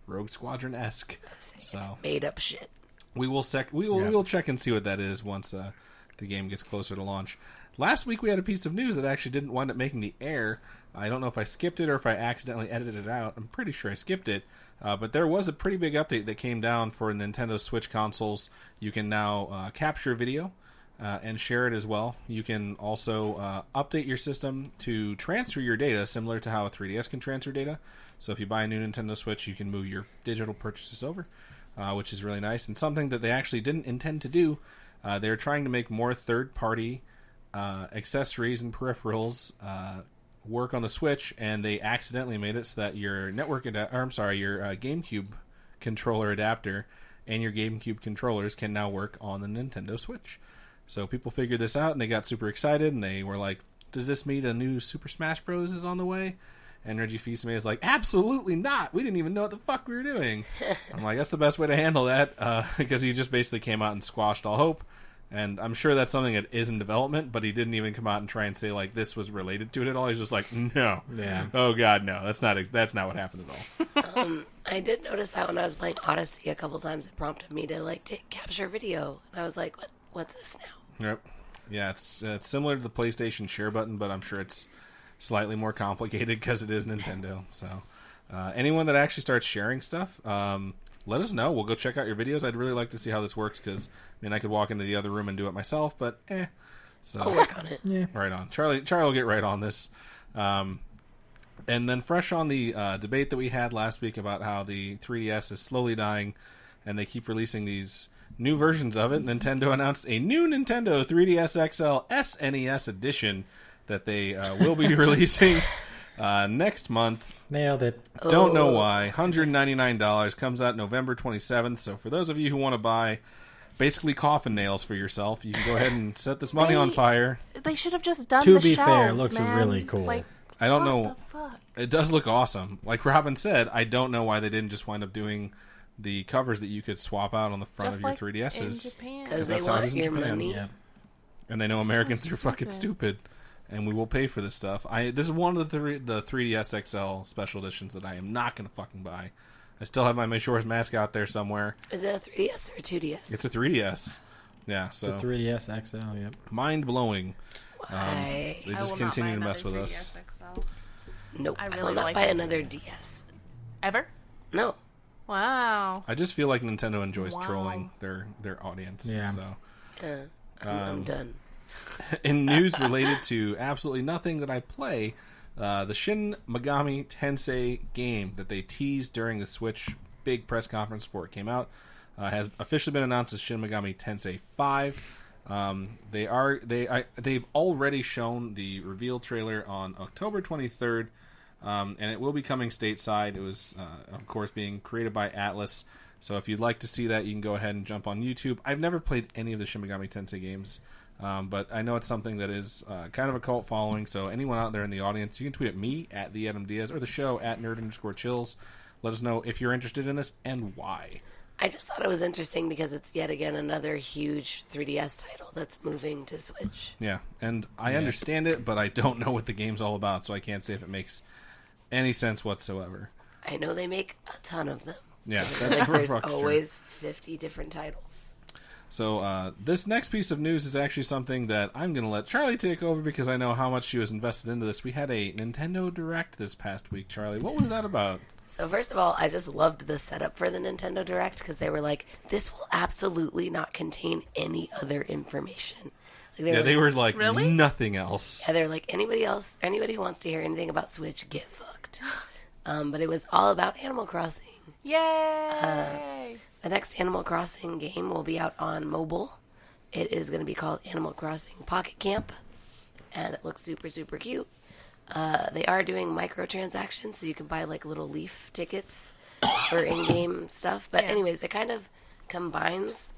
A: Rogue Squadron-esque. So
C: Made up shit.
A: we will we'll check and see what that is once the game gets closer to launch. Last week we had a piece of news that actually didn't wind up making the air. I don't know if I skipped it or if I accidentally edited it out. I'm pretty sure I skipped it. But there was a pretty big update that came down for Nintendo Switch consoles. You can now capture video and share it as well. You can also update your system to transfer your data, similar to how a 3DS can transfer data. So if you buy a new Nintendo Switch, you can move your digital purchases over, which is really nice. And something that they actually didn't intend to do, they're trying to make more third-party accessories and peripherals work on the Switch, and they accidentally made it so that your your GameCube controller adapter and your GameCube controllers can now work on the Nintendo Switch. So people figured this out, and they got super excited, and they were like, does this mean a new Super Smash Bros. Is on the way? And Reggie Fils-Aimé is like, absolutely not! We didn't even know what the fuck we were doing. I'm like, that's the best way to handle that, because he just basically came out and squashed all hope. And I'm sure that's something that is in development, but he didn't even come out and try and say, like, this was related to it at all. He's just like, no.
B: Yeah.
A: Oh, God, no. That's not what happened at all.
C: I did notice that when I was playing Odyssey a couple times, it prompted me to like capture video, and I was like, "What's this now?"
A: Yep. Yeah, it's similar to the PlayStation share button, but I'm sure it's slightly more complicated because it is Nintendo. So anyone that actually starts sharing stuff, let us know. We'll go check out your videos. I'd really like to see how this works, because I could walk into the other room and do it myself, but So
C: I'll work on it.
B: Yeah.
A: right on. Charlie will get right on this. And then fresh on the debate that we had last week about how the 3DS is slowly dying and they keep releasing these new versions of it, Nintendo announced a new Nintendo 3DS XL SNES edition that they will be releasing next month.
B: Nailed it.
A: Don't know why. $199, comes out November 27th. So for those of you who want to buy basically coffin nails for yourself, you can go ahead and set this money on fire.
D: They should have just done
B: To
D: the
B: be
D: shells,
B: fair, it looks
D: man.
B: really cool.
D: Like,
A: I don't
D: what
A: know.
D: the fuck?
A: It does look awesome. Like Robin said, I don't know why they didn't just wind up doing the covers that you could swap out on the front
D: Just
A: of your
D: like
A: 3DSs.
D: in Japan.
C: Because they
A: that's how it
C: want
A: is in
C: your
A: Japan.
C: money.
B: Yeah.
A: And they know Americans
D: So
A: are fucking stupid, and we will pay for this stuff. This is one of the 3DS XL special editions that I am not going to fucking buy. I still have my Majora's Mask out there somewhere.
C: Is it a 3DS or a 2DS?
A: It's a 3DS. Yeah, so
B: The 3DS XL, yep.
A: mind blowing.
C: Why?
A: They
D: I
A: just
D: will not
A: continue
D: buy
A: to mess
D: another
A: with us.
D: 3DS XL.
C: Nope.
D: I
C: I
D: really
C: will not
D: like
C: buy
D: it.
C: another DS.
D: Ever?
C: No.
D: Wow.
A: I just feel like Nintendo enjoys
D: Wow.
A: trolling their audience.
B: Yeah.
A: So.
C: I'm done.
A: In news related to absolutely nothing that I play, the Shin Megami Tensei game that they teased during the Switch big press conference before it came out has officially been announced as Shin Megami Tensei 5. They've already shown the reveal trailer on October 23rd, and it will be coming stateside. It was, of course, being created by Atlus. So if you'd like to see that, you can go ahead and jump on YouTube. I've never played any of the Shin Megami Tensei games, but I know it's something that is kind of a cult following. So anyone out there in the audience, you can tweet at me, at the Adam Diaz, or the show, at nerd_chills. Let us know if you're interested in this and why.
C: I just thought it was interesting because it's yet again another huge 3DS title that's moving to Switch.
A: Yeah, and I understand it, but I don't know what the game's all about, so I can't say if it makes any sense whatsoever.
C: I know they make a ton of them.
A: Yeah, that's
C: Like
A: for
C: there's
A: fuck sure.
C: always 50 different titles.
A: So this next piece of news is actually something that I'm going to let Charlie take over because I know how much she was invested into this. We had a Nintendo Direct this past week, Charlie. What was that about?
C: So first of all, I just loved the setup for the Nintendo Direct because they were like, this will absolutely not contain any other information. Like,
A: They were like
D: Really?
A: nothing else.
C: Yeah, they're like, anybody who wants to hear anything about Switch, get fucked. But it was all about Animal Crossing.
D: Yay!
C: The next Animal Crossing game will be out on mobile. It is going to be called Animal Crossing Pocket Camp, and it looks super, super cute. They are doing microtransactions, so you can buy like little leaf tickets for in-game stuff. But
D: Yeah.
C: anyways, it kind of combines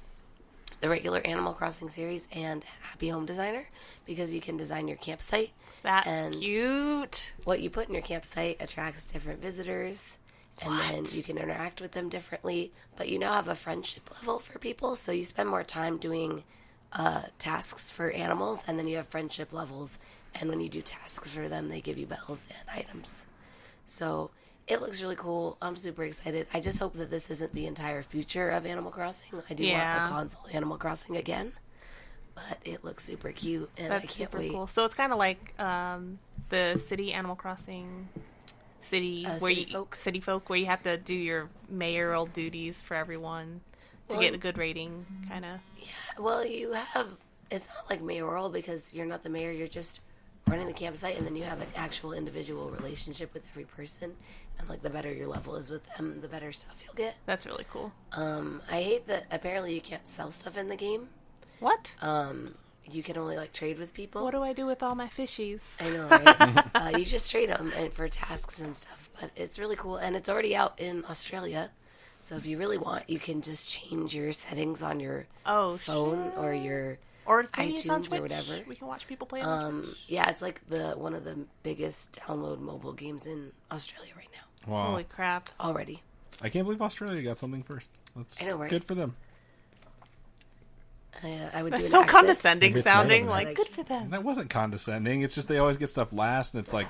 C: the regular Animal Crossing series and Happy Home Designer, because you can design your campsite.
D: That's
C: and
D: cute.
C: what you put in your campsite attracts different visitors, and then you can interact with them differently. But you now have a friendship level for people, so you spend more time doing tasks for animals, and then you have friendship levels. And when you do tasks for them, they give you bells and items. So it looks really cool. I'm super excited. I just hope that this isn't the entire future of Animal Crossing. I do want
D: Yeah.
C: a console Animal Crossing again, but it looks super cute, and I
D: That's
C: can't
D: super
C: wait.
D: cool. So it's kind of like the city Animal Crossing city where
C: City
D: you
C: Folk.
D: city folk where you have to do your mayoral duties for everyone to
C: Well,
D: get a good rating, kind of.
C: Well, you have, it's not like mayoral because you're not the mayor, you're just running the campsite, and then you have an actual individual relationship with every person, and like the better your level is with them, the better stuff you'll get.
D: That's really cool.
C: I hate that apparently you can't sell stuff in the game.
D: What?
C: You can only like trade with people.
D: What do I do with all my fishies?
C: I know, right? You just trade them and for tasks and stuff, but it's really cool, and it's already out in Australia. So if you really want, you can just change your settings on your
D: Oh,
C: phone or your
D: Or maybe it's on
C: iTunes or
D: Switch.
C: whatever.
D: We can watch people play it on Twitch.
C: yeah, it's like one of the biggest download mobile games in Australia right now
A: Wow.
D: Holy crap.
C: already.
A: I can't believe Australia got something first. That's
C: I know, right?
A: good for them.
C: I would do
D: That's
C: an
D: so
C: access.
D: condescending
B: Maybe it's
D: sounding.
B: not
D: Like,
C: like-
D: good for them.
A: That wasn't condescending. It's just they always get stuff last, and it's like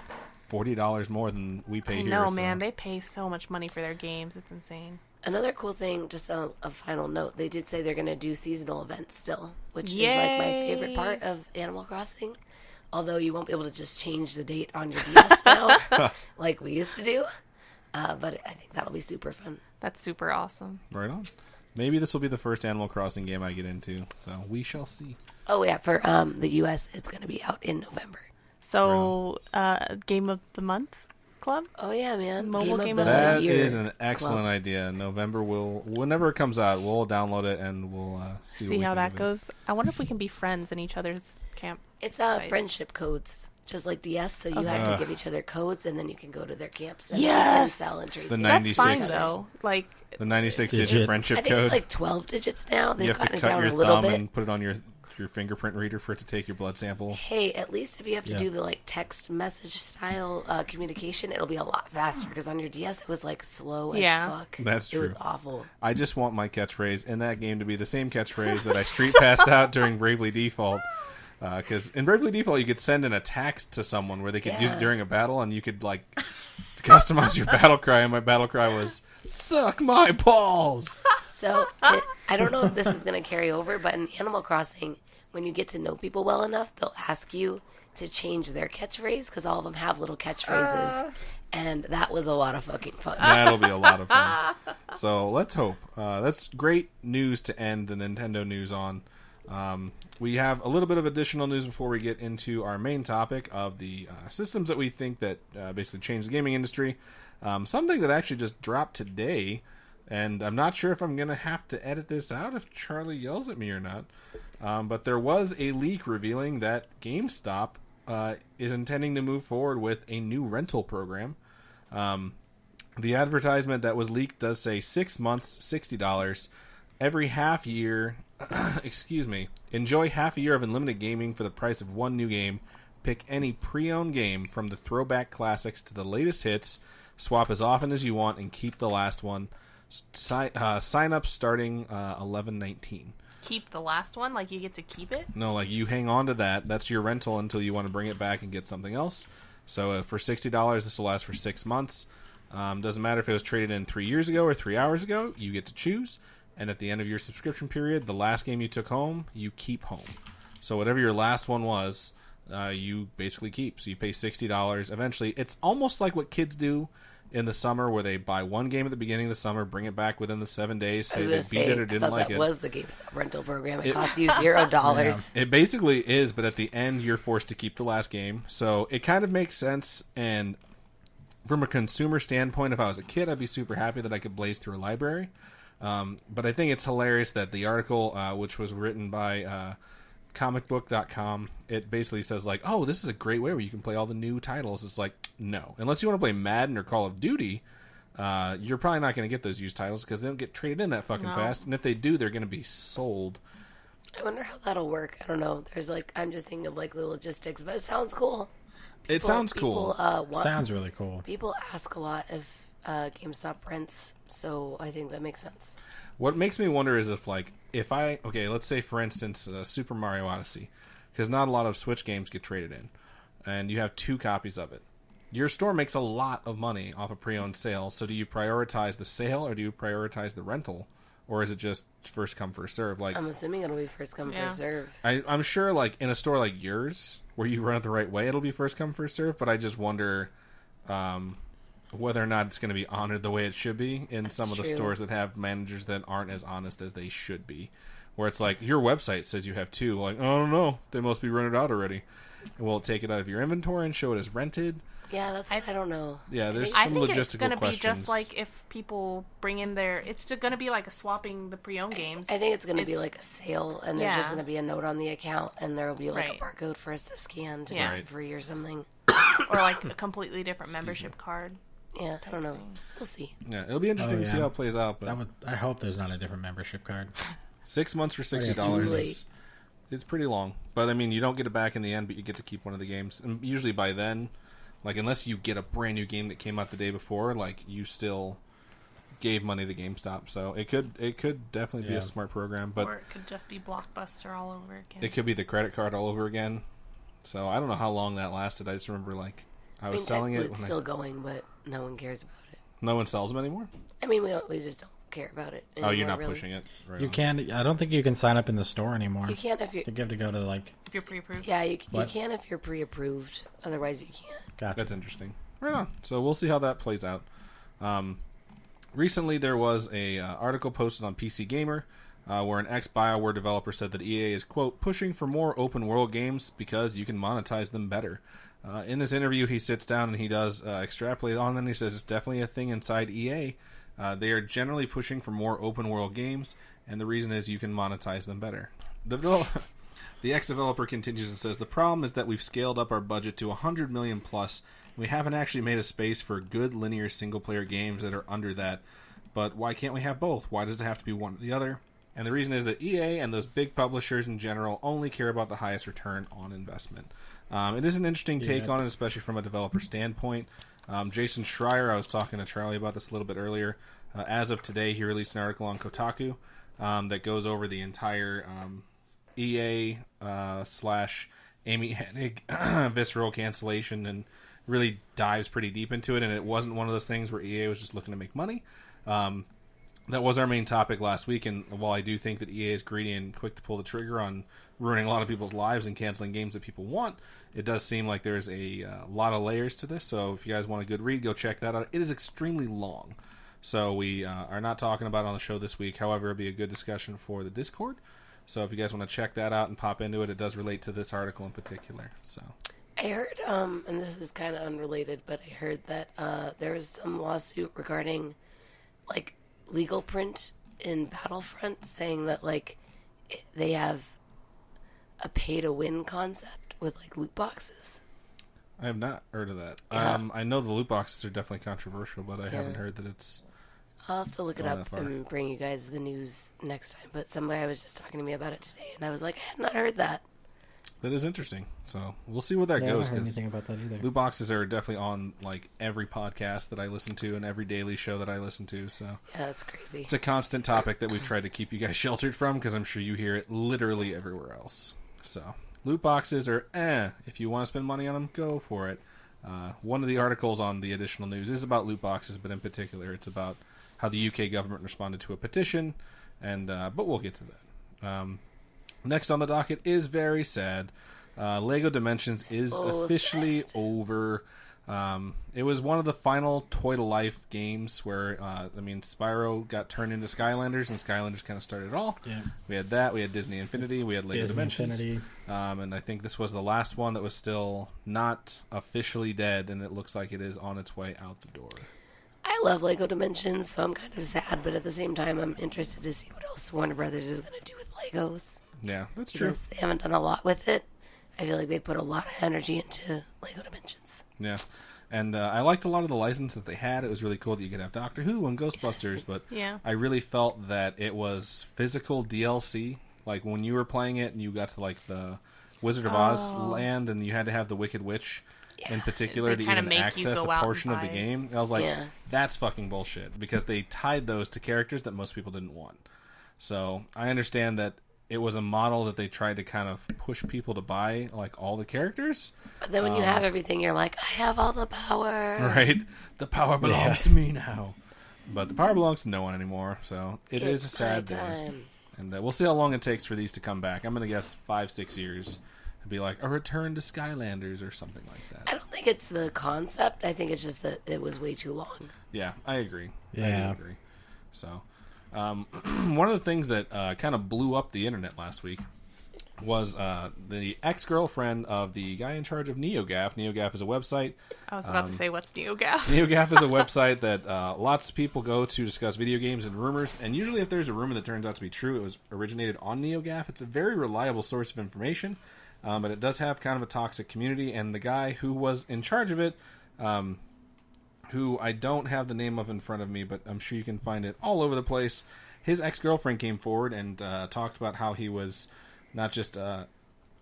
A: $40 more than we pay
D: I
A: here.
D: know,
A: so-
D: man. They pay so much money for their games. It's insane.
C: Another cool thing, just a final note, they did say they're going to do seasonal events still, which is like my favorite
D: Yay.
C: part of Animal Crossing. Although you won't be able to just change the date on your DS now, like we used to do. But I think that'll be super fun.
D: That's super awesome.
A: Right on. Maybe this will be the first Animal Crossing game I get into, so we shall see.
C: Oh yeah, for the US, it's going to be out in November.
D: So, Game of the Month Club?
C: Oh yeah, man!
D: Mobile game of the
A: That
C: year
A: is an excellent
C: club.
A: idea. November whenever it comes out, we'll download it and we'll see what we
D: how
A: think
D: that
A: of it.
D: goes. I wonder if we can be friends in each other's camp.
C: It's
D: Site.
C: friendship codes, just like DS. So you
D: Okay.
C: have to
A: Ugh.
C: give each other codes, and then you can go to their camps and
D: Yes!
C: sell and trade.
A: The
C: things.
A: 96.
D: That's fine, though. Like,
A: The 96-digit
B: Digit.
A: friendship
C: I think
A: code.
C: it's like 12 digits now. They've
A: You have to
C: gotten it
A: cut
C: down
A: your
C: a little
A: thumb
C: bit.
A: and put it on your fingerprint reader for it to take your blood sample.
C: Hey, at least if you have to
B: Yeah.
C: do the like text message style communication, it'll be a lot faster. Because on your DS, it was like slow as
D: Yeah.
C: fuck.
A: That's
C: It was
A: true.
C: awful.
A: I just want my catchphrase in that game to be the same catchphrase that I street passed out during Bravely Default. Because in Bravely Default, you could send in a text to someone where they could use it
C: Yeah.
A: during a battle, and you could like customize your battle cry. And my battle cry was "Suck my balls."
C: So I don't know if this is going to carry over, but in Animal Crossing, when you get to know people well enough, they'll ask you to change their catchphrase because all of them have little catchphrases. And that was a lot of fucking fun.
A: That'll be a lot of fun. So let's hope. That's great news to end the Nintendo news on. We have a little bit of additional news before we get into our main topic of the systems that we think that basically change the gaming industry. Something that actually just dropped today, and I'm not sure if I'm going to have to edit this out if Charlie yells at me or not. But there was a leak revealing that GameStop is intending to move forward with a new rental program. The advertisement that was leaked does say 6 months, $60. Every half year, excuse me, enjoy half a year of unlimited gaming for the price of one new game. Pick any pre-owned game from the throwback classics to the latest hits. Swap as often as you want and keep the last one. Sign up starting 11/19.
D: keep the last one? Like, you get to keep it?
A: No, like you hang on to that. That's your rental until you want to bring it back and get something else. So for $60, this will last for 6 months. Doesn't matter if it was traded in 3 years ago or 3 hours ago. You get to choose. And at the end of your subscription period, the last game you took home, you keep home. So whatever your last one was, you basically keep. So you pay $60. Eventually, it's almost like what kids do in the summer where they buy one game at the beginning of the summer, bring it back within the 7 days,
C: I
A: say
C: was
A: they
C: gonna
A: beat it or
C: I
A: didn't
C: thought
A: like
C: that
A: it.
C: was the GameStop rental program. It cost you $0.
A: It basically is, but at the end, you're forced to keep the last game. So it kind of makes sense. And from a consumer standpoint, if I was a kid, I'd be super happy that I could blaze through a library. But I think it's hilarious that the article, which was written by comicbook.com, it basically says like, oh, this is a great way where you can play all the new titles. It's like, no. Unless you want to play Madden or Call of Duty, you're probably not going to get those used titles because they don't get traded in that fucking
D: No.
A: fast. And if they do, they're going to be sold.
C: I wonder how that'll work. I don't know. There's like, I'm just thinking of like the logistics, but it sounds cool.
A: It sounds cool.
B: Sounds really cool.
C: People ask a lot if GameStop rents, so I think that makes sense.
A: What makes me wonder is okay, let's say for instance Super Mario Odyssey, because not a lot of Switch games get traded in, and you have 2 copies of it. Your store makes a lot of money off of pre-owned sales, so do you prioritize the sale or do you prioritize the rental? Or is it just first come, first serve? Like,
C: I'm assuming it'll be first come, first serve.
A: I'm sure, like, in a store like yours, where you run it the right way, it'll be first come, first serve, but I just wonder whether or not it's going to be honored the way it should be in some of the stores that have managers that aren't as honest as they should be. Where it's like, your website says you have 2. Like, oh, I don't know. They must be rented out already. And will it take it out of your inventory and show it as rented?
C: Yeah, that's what I don't know.
A: Yeah, there's
D: I
A: some
D: think
A: logistical
D: it's going to be
A: questions.
D: just like if people bring in their... It's going to be like a swapping the pre-owned games.
C: I think it's going to be like a sale, and there's just going to be a note on the account, and there will be like
D: Right.
C: a barcode for us to scan to
D: Yeah.
C: get free or something.
D: Or like a completely different membership card.
C: Yeah, I don't know. We'll see.
A: Yeah, it'll be interesting to see how it plays out. But
B: I hope there's not a different membership card.
A: 6 months for $60
C: Too late.
A: is pretty long. But I mean, you don't get it back in the end, but you get to keep one of the games. And usually by then, like, unless you get a brand new game that came out the day before, like, you still gave money to GameStop. So it could definitely be a smart program. But
D: Or it could just be Blockbuster all over again.
A: it could be the credit card all over again. So I don't know how long that lasted. I just remember, like, I was selling it.
C: It's still going, but no one cares about it.
A: No one sells them anymore?
C: I mean, we just don't care about it anymore,
A: Oh, you're not
C: really.
A: pushing it? Right
B: You
A: on.
B: can't. I don't think you can sign up in the store anymore.
C: You can't if
B: I
C: you...
B: think you have to go to like.
D: If you're pre-approved.
C: Yeah, you
B: What?
C: can if you're pre-approved. Otherwise, you can't.
B: Gotcha.
A: That's interesting. Right on. So we'll see how that plays out. Recently, there was a article posted on PC Gamer where an ex-BioWare developer said that EA is, quote, pushing for more open-world games because you can monetize them better. In this interview, he sits down and he does extrapolate on them. He says it's definitely a thing inside EA. They are generally pushing for more open-world games, and the reason is you can monetize them better. The ex-developer continues and says, the problem is that we've scaled up our budget to $100 million plus. We haven't actually made a space for good linear single-player games that are under that. But why can't we have both? Why does it have to be one or the other? And the reason is that EA and those big publishers in general only care about the highest return on investment. It is an interesting take on it, especially from a developer standpoint. Jason Schreier, I was talking to Charlie about this a little bit earlier. As of today, he released an article on Kotaku that goes over the entire EA / Amy Hennig visceral cancellation and really dives pretty deep into it. And it wasn't one of those things where EA was just looking to make money. That was our main topic last week, and while I do think that EA is greedy and quick to pull the trigger on ruining a lot of people's lives and canceling games that people want, it does seem like there's a lot of layers to this. So if you guys want a good read, go check that out. It is extremely long, so we are not talking about it on the show this week. However, it'll be a good discussion for the Discord. So if you guys want to check that out and pop into it, it does relate to this article in particular. So
C: I heard, and this is kind of unrelated, but I heard that there was some lawsuit regarding, like, legal print in Battlefront saying that, like, they have a pay-to-win concept with, like, loot boxes.
A: I have not heard of that.
C: Yeah.
A: I know the loot boxes are definitely controversial, but I haven't heard that it's...
C: I'll have to look it
A: Gone that
C: up
A: far.
C: and bring you guys the news next time. But somebody was just talking to me about it today, and I was like, I had not heard that.
A: That is interesting. So we'll see where that
B: Yeah, I
A: goes.
B: haven't heard
A: 'Cause
B: anything about that either.
A: loot boxes are definitely on like every podcast that I listen to and every daily show that I listen to. So
C: Yeah, that's crazy.
A: it's a constant topic that we try to keep you guys sheltered from because I'm sure you hear it literally everywhere else. So loot boxes are if you want to spend money on them, go for it. One of the articles on the additional news is about loot boxes, but in particular, it's about how the UK government responded to a petition, and but we'll get to that. Next on the docket is very sad. Lego Dimensions is
C: So
A: officially
C: sad.
A: over. It was one of the final Toy to Life games where, Spyro got turned into Skylanders, and Skylanders kind of started it all.
B: Yeah.
A: We had that. We had Disney Infinity. We had Lego
B: Disney
A: Dimensions.
B: Infinity.
A: And I think this was the last one that was still not officially dead, and it looks like it is on its way out the door.
C: I love Lego Dimensions, so I'm kind of sad, but at the same time, I'm interested to see what else Warner Brothers is going to do with Legos.
A: Yeah, that's true.
C: Because they haven't done a lot with it. I feel like they put a lot of energy into Lego Dimensions.
A: Yeah. And I liked a lot of the licenses they had. It was really cool that you could have Doctor Who and Ghostbusters, but
D: Yeah.
A: I really felt that it was physical DLC Like when you were playing it and you got to like the Wizard of Oz land and you had to have the Wicked Witch in particular
D: They
A: to
D: kinda
A: even
D: make you
A: access
D: go
A: a
D: out and
A: portion of the
D: buy-
A: game. I was like,
C: Yeah.
A: that's fucking bullshit because they tied those to characters that most people didn't want. So I understand that it was a model that they tried to kind of push people to buy like all the characters.
C: But then when you have everything, you're like, I have all the power.
A: Right? The power belongs to me now. But the power belongs to no one anymore, so it's a sad day.
C: time.
A: And we'll see how long it takes for these to come back. I'm going to guess 5-6 years. It'd be like a return to Skylanders or something like
C: I
A: that.
C: don't think it's the concept. I think it's just that it was way too long.
A: Yeah, I agree. I
B: Yeah.
A: do agree. So, one of the things that kind of blew up the internet last week was the ex-girlfriend of the guy in charge of NeoGAF. NeoGAF is a website.
D: I was about to say, what's NeoGAF?
A: NeoGAF is a website that lots of people go to discuss video games and rumors. And usually, if there's a rumor that turns out to be true, it was originated on NeoGAF. It's a very reliable source of information, but it does have kind of a toxic community. And the guy who was in charge of it, who I don't have the name of in front of me, but I'm sure you can find it all over the place. His ex-girlfriend came forward and talked about how he was not just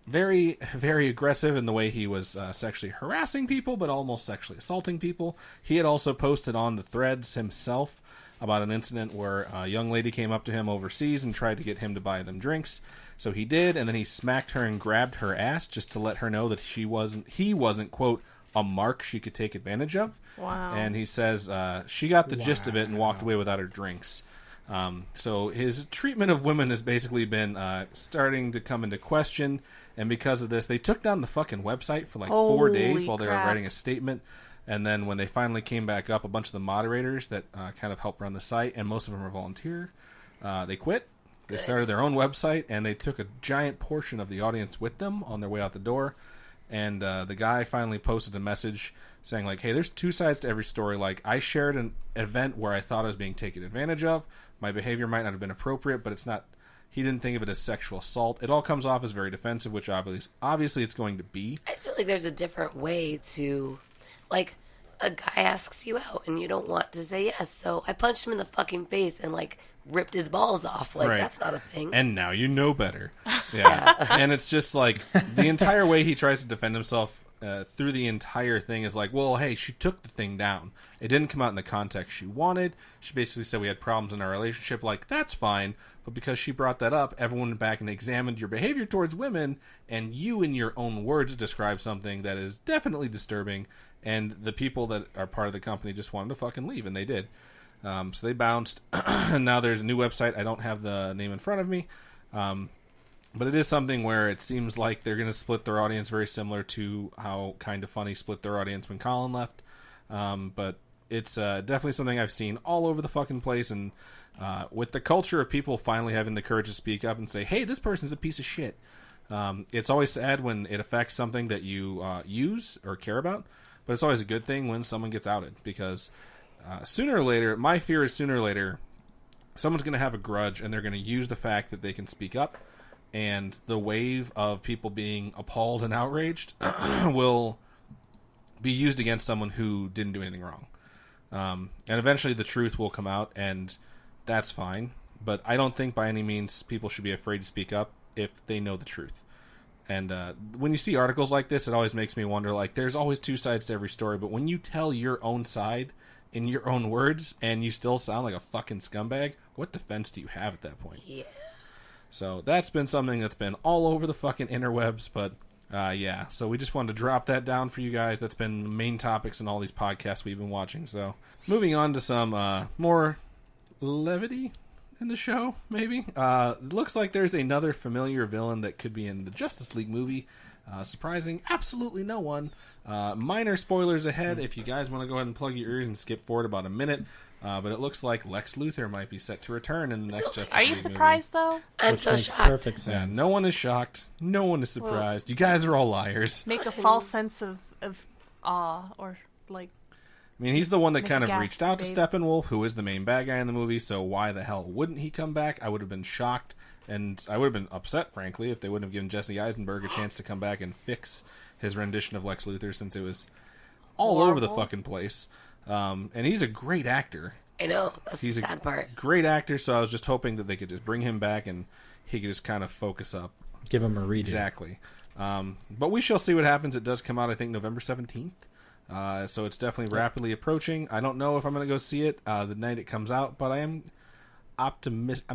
A: very, very aggressive in the way he was sexually harassing people, but almost sexually assaulting people. He had also posted on the threads himself about an incident where a young lady came up to him overseas and tried to get him to buy them drinks. So he did, and then he smacked her and grabbed her ass just to let her know that he wasn't, quote, a mark she could take advantage of.
D: Wow.
A: And he says she got the gist of it and walked away without her drinks. So his treatment of women has basically been starting to come into question, and because of this, they took down the fucking website for like 4 days
D: Holy
A: while they were
D: crap.
A: writing a statement. And then when they finally came back up, a bunch of the moderators that kind of help run the site, and most of them are volunteer, they quit. They started their own website, and they took a giant portion of the audience with them on their way out the door. And the guy finally posted a message saying, like, hey, there's two sides to every story. Like, I shared an event where I thought I was being taken advantage of. My behavior might not have been appropriate, but it's not... He didn't think of it as sexual assault. It all comes off as very defensive, which obviously it's going to be.
C: I just feel like there's a different way to, like, a guy asks you out and you don't want to say yes. So I punched him in the fucking face and, like, ripped his balls off. Like,
A: Right.
C: that's not a thing.
A: And now you know better. Yeah. And it's just like the entire way he tries to defend himself through the entire thing is like, well, hey, she took the thing down. It didn't come out in the context she wanted. She basically said we had problems in our relationship. Like, that's fine. But because she brought that up, everyone went back and examined your behavior towards women, and you, in your own words, described something that is definitely disturbing. And the people that are part of the company just wanted to fucking leave, and they did. So they bounced. And now there's a new website. I don't have the name in front of me. But it is something where it seems like they're going to split their audience very similar to how Kind of Funny split their audience when Colin left. But it's definitely something I've seen all over the fucking place. And with the culture of people finally having the courage to speak up and say, hey, this person's a piece of shit. It's always sad when it affects something that you use or care about. But it's always a good thing when someone gets outed. Because sooner or later, my fear is sooner or later, someone's going to have a grudge and they're going to use the fact that they can speak up. And the wave of people being appalled and outraged will be used against someone who didn't do anything wrong. And eventually the truth will come out, and that's fine. But I don't think by any means people should be afraid to speak up if they know the truth. And when you see articles like this, it always makes me wonder, like, there's always two sides to every story. But when you tell your own side in your own words and you still sound like a fucking scumbag, what defense do you have at that point?
C: Yeah.
A: So that's been something that's been all over the fucking interwebs, but yeah. So we just wanted to drop that down for you guys. That's been the main topics in all these podcasts we've been watching. So moving on to some more levity in the show, maybe. Looks like there's another familiar villain that could be in the Justice League movie. Surprising absolutely no one. Minor spoilers ahead if you guys want to go ahead and plug your ears and skip forward about a minute. But it looks like Lex Luthor might be set to return in the next Justice
D: Are
A: League
D: you
A: movie.
D: surprised though?
C: I'm
B: Which
C: so
B: makes
C: shocked.
B: perfect
A: Yeah,
B: sense.
A: no one is shocked. No one is surprised. You guys are all liars.
D: Make a false sense of awe or like
A: I mean, he's the one that
D: Make
A: kind
D: a
A: of
D: gasp,
A: reached out to
D: babe.
A: Steppenwolf, who is the main bad guy in the movie, so why the hell wouldn't he come back? I would have been shocked, and I would have been upset, frankly, if they wouldn't have given Jesse Eisenberg a chance to come back and fix his rendition of Lex Luthor, since it was all over the
D: Horrible.
A: fucking place. And he's a great actor.
C: I know. That's
A: He's
C: the
A: a
C: sad part.
A: great actor, so I was just hoping that they could just bring him back and he could just kind of focus up.
B: Give him a redo.
A: Exactly. But we shall see what happens. It does come out, I think, November 17th. So it's definitely rapidly approaching. I don't know if I'm going to go see it the night it comes out, but I'm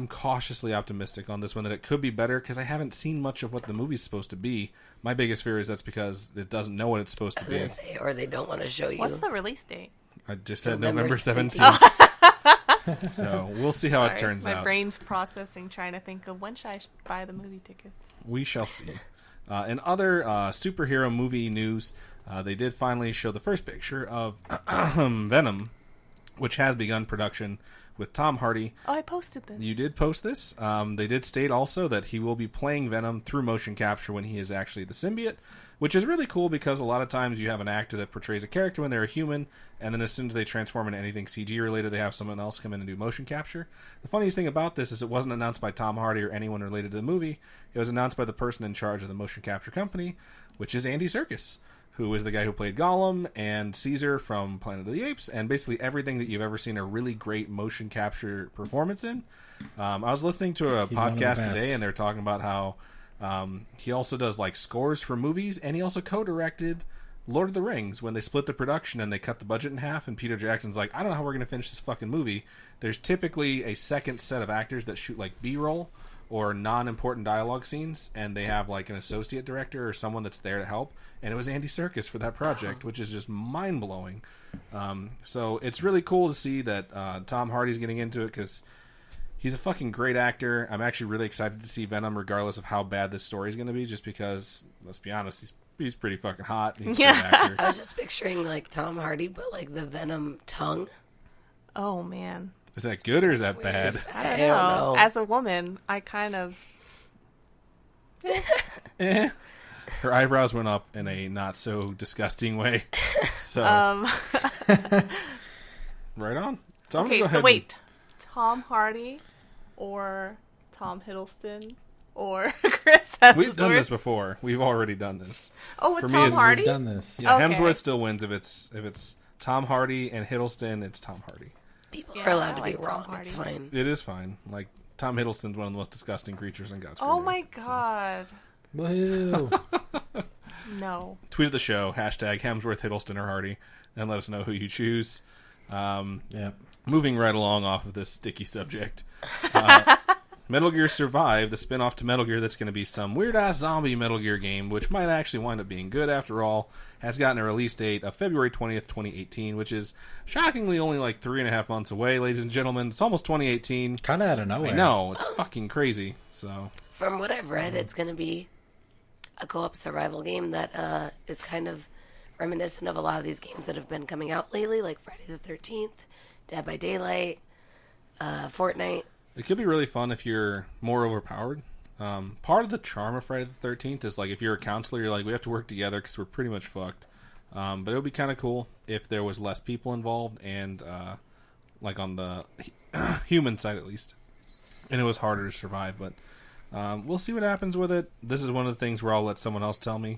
A: cautiously optimistic on this one that it could be better because I haven't seen much of what the movie's supposed to be. My biggest fear is that's because it doesn't know what it's supposed to
C: I was
A: be.
C: gonna say, or they don't want to show you.
D: What's the release date?
A: I just said
C: November
A: November 17th. So we'll see how it
D: Sorry,
A: turns
D: my
A: out.
D: brain's processing, trying to think of when should I buy the movie tickets.
A: We shall see. In other superhero movie news, they did finally show the first picture of Venom, which has begun production with Tom Hardy.
D: Oh, I posted this.
A: You did post this. They did state also that he will be playing Venom through motion capture when he is actually the symbiote, which is really cool because a lot of times you have an actor that portrays a character when they're a human, and then as soon as they transform into anything CG related, they have someone else come in and do motion capture. The funniest thing about this is it wasn't announced by Tom Hardy or anyone related to the movie. It was announced by the person in charge of the motion capture company, which is Andy Serkis, who is the guy who played Gollum and Caesar from Planet of the Apes, and basically everything that you've ever seen a really great motion capture performance in. I was listening to a
B: He's one of the
A: podcast
B: best.
A: today, and they're talking about how he also does like scores for movies, and he also co-directed Lord of the Rings when they split the production and they cut the budget in half, and Peter Jackson's like, I don't know how we're going to finish this fucking movie. There's typically a second set of actors that shoot like B-roll or non-important dialogue scenes, and they have like an associate director or someone that's there to help, and it was Andy Serkis for that project, which is just mind-blowing. So it's really cool to see that Tom Hardy's getting into it because he's a fucking great actor. I'm actually really excited to see Venom regardless of how bad this story is going to be, just because, let's be honest, he's pretty fucking hot. He's a great actor.
C: I was just picturing like Tom Hardy, but like the Venom tongue.
D: Oh man,
A: Is that good or is that
C: Weird.
A: bad?
C: I don't know.
D: As a woman, I kind of
A: Eh. Her eyebrows went up in a not so disgusting way. So right on. So I'm gonna
D: Okay,
A: go
D: so
A: ahead
D: wait, Tom Hardy or Tom Hiddleston or Chris Hemsworth?
A: We've done this before. We've already done this.
D: Oh, with
A: For me,
D: Tom
A: it's-
D: Hardy?
B: We've done this.
A: Yeah,
D: Okay.
A: Hemsworth still wins if it's Tom Hardy and Hiddleston. It's Tom Hardy.
C: People
D: Yeah,
C: are allowed
D: I
C: to
D: like
C: be
D: Tom
C: wrong. It's
D: Hardy.
C: fine.
A: It is fine. Like Tom Hiddleston's one of the most disgusting creatures in God's
D: Oh
A: created,
D: my
A: so.
D: god.
B: Woo!
D: No.
A: Tweet at the show, hashtag Hemsworth, Hiddleston, or Hardy, and let us know who you choose.
B: Yep.
A: Moving right along off of this sticky subject. Metal Gear Survive, the spin-off to Metal Gear that's going to be some weird-ass zombie Metal Gear game, which might actually wind up being good after all, has gotten a release date of February 20th, 2018, which is shockingly only like 3.5 months away, ladies and gentlemen. It's almost 2018.
B: Kind of out of nowhere.
A: I know, it's fucking crazy. So,
C: From what I've read, it's going to be a co-op survival game that is kind of reminiscent of a lot of these games that have been coming out lately, like Friday the 13th, Dead by Daylight, Fortnite.
A: it could be really fun if you're more overpowered. Part of the charm of Friday the 13th is like if you're a counselor, you're like, we have to work together because we're pretty much fucked. But it would be kind of cool if there was less people involved and like on the human side at least, and it was harder to survive. But we'll see what happens with it. This is one of the things where I'll let someone else tell me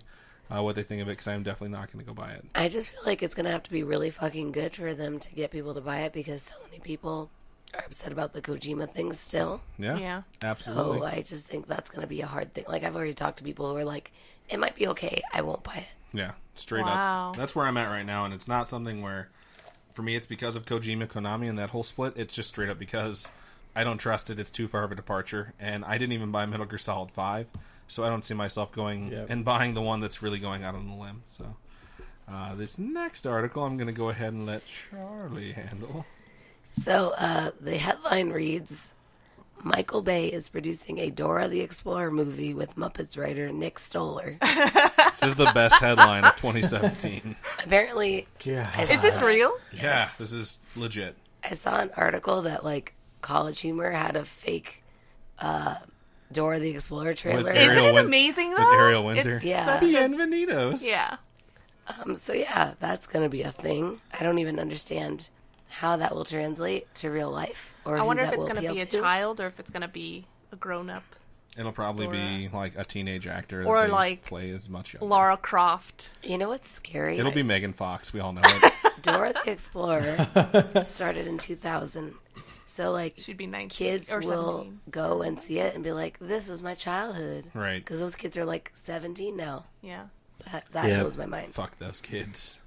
A: what they think of it because I'm definitely not going to go buy it.
C: I just feel like it's going to have to be really fucking good for them to get people to buy it because so many people are upset about the Kojima thing still.
A: Yeah,
D: Yeah.
A: absolutely.
C: So I just think that's going to be a hard thing. Like I've already talked to people who are like, it might be okay. I won't buy it.
A: Yeah, straight
D: Wow.
A: up. That's where I'm at right now, and it's not something where, for me, it's because of Kojima, Konami, and that whole split. It's just straight up because I don't trust it. It's too far of a departure, and I didn't even buy Metal Gear Solid 5, so I don't see myself going and buying the one that's really going out on the limb. So this next article, I'm going to go ahead and let Charlie handle.
C: So the headline reads, Michael Bay is producing a Dora the Explorer movie with Muppets writer Nick Stoller.
A: This is the best headline of 2017.
C: Apparently,
B: God.
D: Is this real?
A: Yeah, this is legit.
C: I saw an article that like College Humor had a fake Dora the Explorer trailer.
A: Ariel
D: Isn't it
A: Win-
D: amazing
A: with
D: though?
A: Ariel Winter.
D: It's
C: Yeah.
D: such a-
A: Bienvenidos.
D: yeah.
C: So yeah, that's gonna be a thing. I don't even understand how that will translate to real life, or
D: I
C: who
D: wonder if
C: that
D: it's
C: will
D: going to be
C: appeal
D: a
C: to.
D: child or if it's going to be a grown up.
A: It'll probably be like a teenage actor
D: Or
A: that they
D: like
A: play as much younger.
D: Lara Croft.
C: You know what's scary?
A: It'll be Megan Fox. We all know it.
C: Dora the Explorer started in 2000. So like
D: She'd be 19
C: kids
D: or
C: will
D: 17.
C: go and see it and be like, "This was my childhood,"
A: Right.
C: Because those kids are like 17 now.
D: Yeah.
C: That
B: Yeah.
C: blows my mind.
A: Fuck those kids.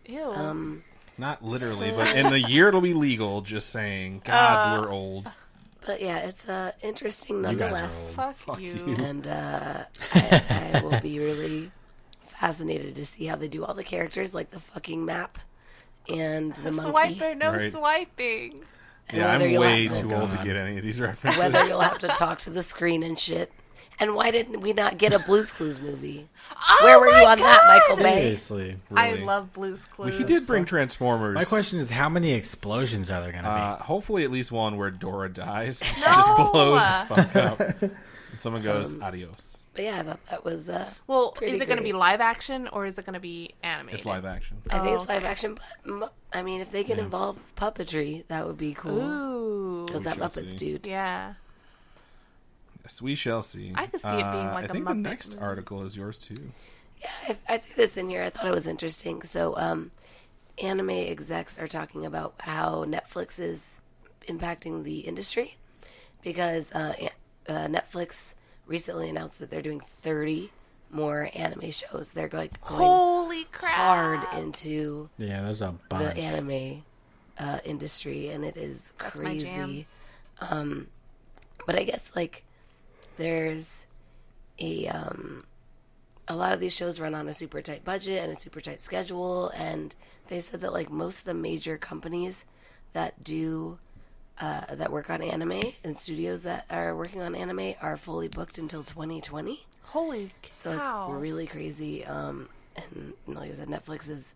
D: Ew.
A: Not literally, but in a year it'll be legal. Just saying. God, we're old.
C: But yeah, it's interesting
B: You guys are
C: nonetheless.
B: old.
D: Fuck,
A: fuck
D: you.
A: you.
C: And I will be really fascinated to see how they do all the characters, like the fucking map and the monkey.
D: Swiper, no
A: Right.
D: swiping.
C: And
A: Yeah,
C: whether
A: I'm
C: you'll
A: way
C: have to-
A: too old to
B: God.
A: get any of these references.
C: Whether you'll have to talk to the screen and shit. And why didn't we not get a Blue's Clues movie? Where were you on that, Michael Bay?
B: Seriously.
D: I
A: Really.
D: love Blue's
A: Well,
D: Clues.
A: he did bring Transformers.
B: My question is, how many explosions are there going to
A: Hopefully, at least one where Dora dies. She
D: No!
A: just blows the fuck up. And someone goes, adios.
C: But yeah, I thought that was
D: Well,
C: pretty
D: is it going to
C: great.
D: be live action or is it going to be animated?
A: It's live action.
C: I think it's
D: okay.
C: live action, but I mean, if they can involve puppetry, that would be cool.
D: Ooh.
C: Because that
A: We shall
C: Muppets
A: see.
C: dude.
D: Yeah.
A: Yes, we shall see.
D: I could see it being like
A: I
D: a
A: think the
D: Muppet
A: next
D: movie.
A: article is yours too.
C: Yeah, I threw this in here. I thought it was interesting. So, anime execs are talking about how Netflix is impacting the industry because Netflix recently announced that they're doing 30 more anime shows. They're like going
D: Holy crap.
C: hard into
B: be? Yeah, there's a
C: the
B: bunch.
C: anime industry, and it is
D: That's my
C: crazy.
D: jam.
C: But I guess like there's a lot of these shows run on a super tight budget and a super tight schedule, and they said that like most of the major companies that do that work on anime and studios that are working on anime are fully booked until 2020.
D: Holy
C: So
D: cow.
C: it's really crazy. And like I said, Netflix is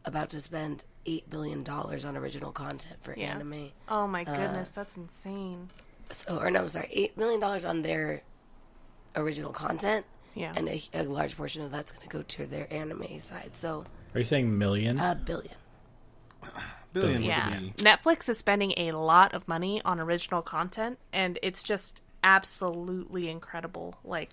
C: about to spend $8 billion on original content for
D: Yeah.
C: anime.
D: Oh my goodness, that's insane.
C: So, or no, I'm sorry, $8 million on their original content,
D: Yeah.
C: and a large portion of that's going to go to their anime side. So,
B: Are you saying million?
C: $1 billion.
A: Billion
D: Yeah.
A: with a B.
D: Netflix is spending a lot of money on original content, and it's just absolutely incredible. Like,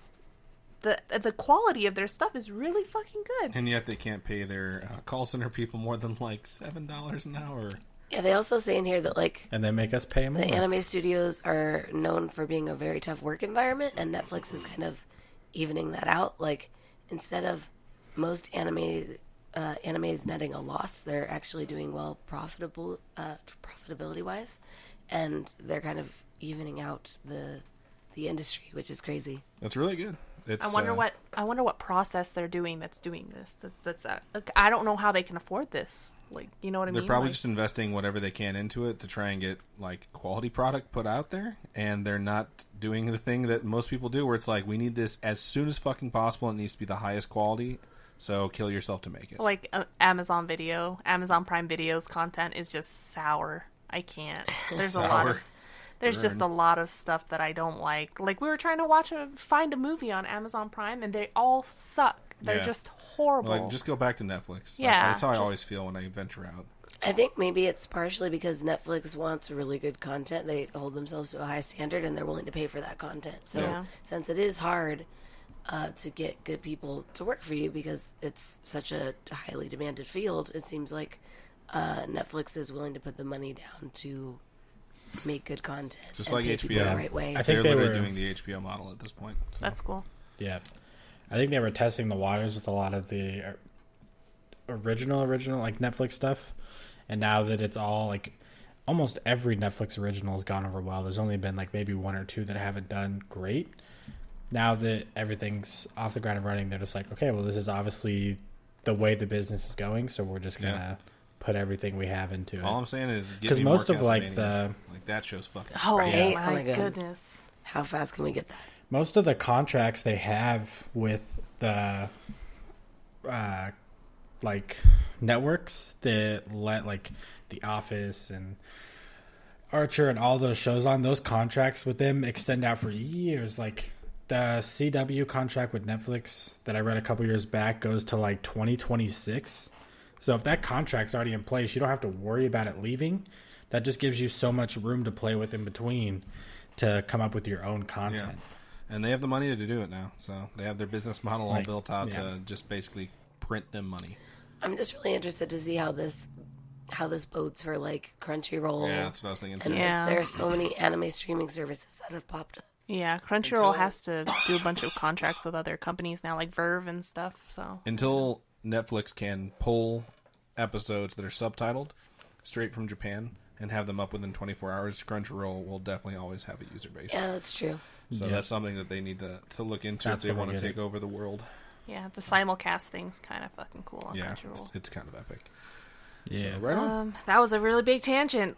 D: the quality of their stuff is really fucking good.
A: And yet they can't pay their call center people more than like $7 an hour.
C: Yeah, they also say in here that like
B: and they make us pay more.
C: the anime studios are known for being a very tough work environment, and Netflix is kind of evening that out. Like, instead of most anime is netting a loss, they're actually doing well profitability wise, and they're kind of evening out the industry, which is crazy.
A: That's really good. It's,
D: I wonder what process they're doing that's doing this. That's like, I don't know how they can afford this. Like, you know what I
A: They're
D: mean?
A: probably
D: Like,
A: just investing whatever they can into it to try and get like quality product put out there, and they're not doing the thing that most people do, where it's like, we need this as soon as fucking possible. It needs to be the highest quality, so kill yourself to make it.
D: like Amazon Prime Video's content is just sour. I can't. There's a lot
A: Sour.
D: of there's just a lot of stuff that I don't like. Like, we were trying to find a movie on Amazon Prime, and they all suck. They're
A: Yeah.
D: just horrible.
A: Like, just go back to Netflix.
D: Yeah,
A: That's how I
D: just-
A: always feel when I venture out.
C: I think maybe it's partially because Netflix wants really good content. They hold themselves to a high standard, and they're willing to pay for that content. So,
D: Yeah.
C: since it is hard to get good people to work for you because it's such a highly demanded field, it seems like Netflix is willing to put the money down to make good content.
A: Just
C: and
A: like
C: pay people
A: HBO.
C: the right way.
B: I think
A: They're
B: they
A: literally
B: were-
A: doing the HBO model at this point. So.
D: That's cool.
B: Yeah, I think they were testing the waters with a lot of the original like Netflix stuff, and now that it's all like almost every Netflix original has gone over well. There's only been like maybe one or two that haven't done great. Now that everything's off the ground and running, they're just like, okay, well, this is obviously the way the business is going, so we're just gonna put everything we have into
A: All
B: it.
A: I'm saying is,
B: Because
A: give me
B: most
A: more
B: of like
A: Castlevania. Like that show's fucking.
D: Oh,
C: Right?
D: my,
C: Oh my God.
D: goodness.
C: How fast can we get that?
B: most of the contracts they have with the like networks that let like The Office and Archer and all those shows on, those contracts with them extend out for years. Like the CW contract with Netflix that I read a couple years back goes to like 2026. So if that contract's already in place, you don't have to worry about it leaving. That just gives you so much room to play with in between to come up with your own content.
A: And they have the money to do it now. So they have their business model all
B: Like,
A: built out
B: yeah.
A: to just basically print them money.
C: I'm just really interested to see how this how this bodes for like Crunchyroll.
A: Yeah, that's what I was thinking
C: And
A: too.
D: Yeah.
C: there are so many anime streaming services that have popped up.
D: Yeah, Crunchyroll has to do a bunch of contracts with other companies now, like Verve and stuff. So
A: Until Netflix can pull episodes that are subtitled straight from Japan and have them up within 24 hours, Crunchyroll will definitely always have a user base.
C: Yeah, that's true.
A: So
B: Yeah.
A: that's something that they need to look into
B: That's
A: if they
B: where
A: want
B: they
A: to
B: get
A: take over the world.
D: yeah, the simulcast thing's kind of fucking cool on
A: Yeah,
D: Crunchyroll.
A: it's kind of epic.
B: Yeah.
A: So, right on.
D: That was a really big tangent.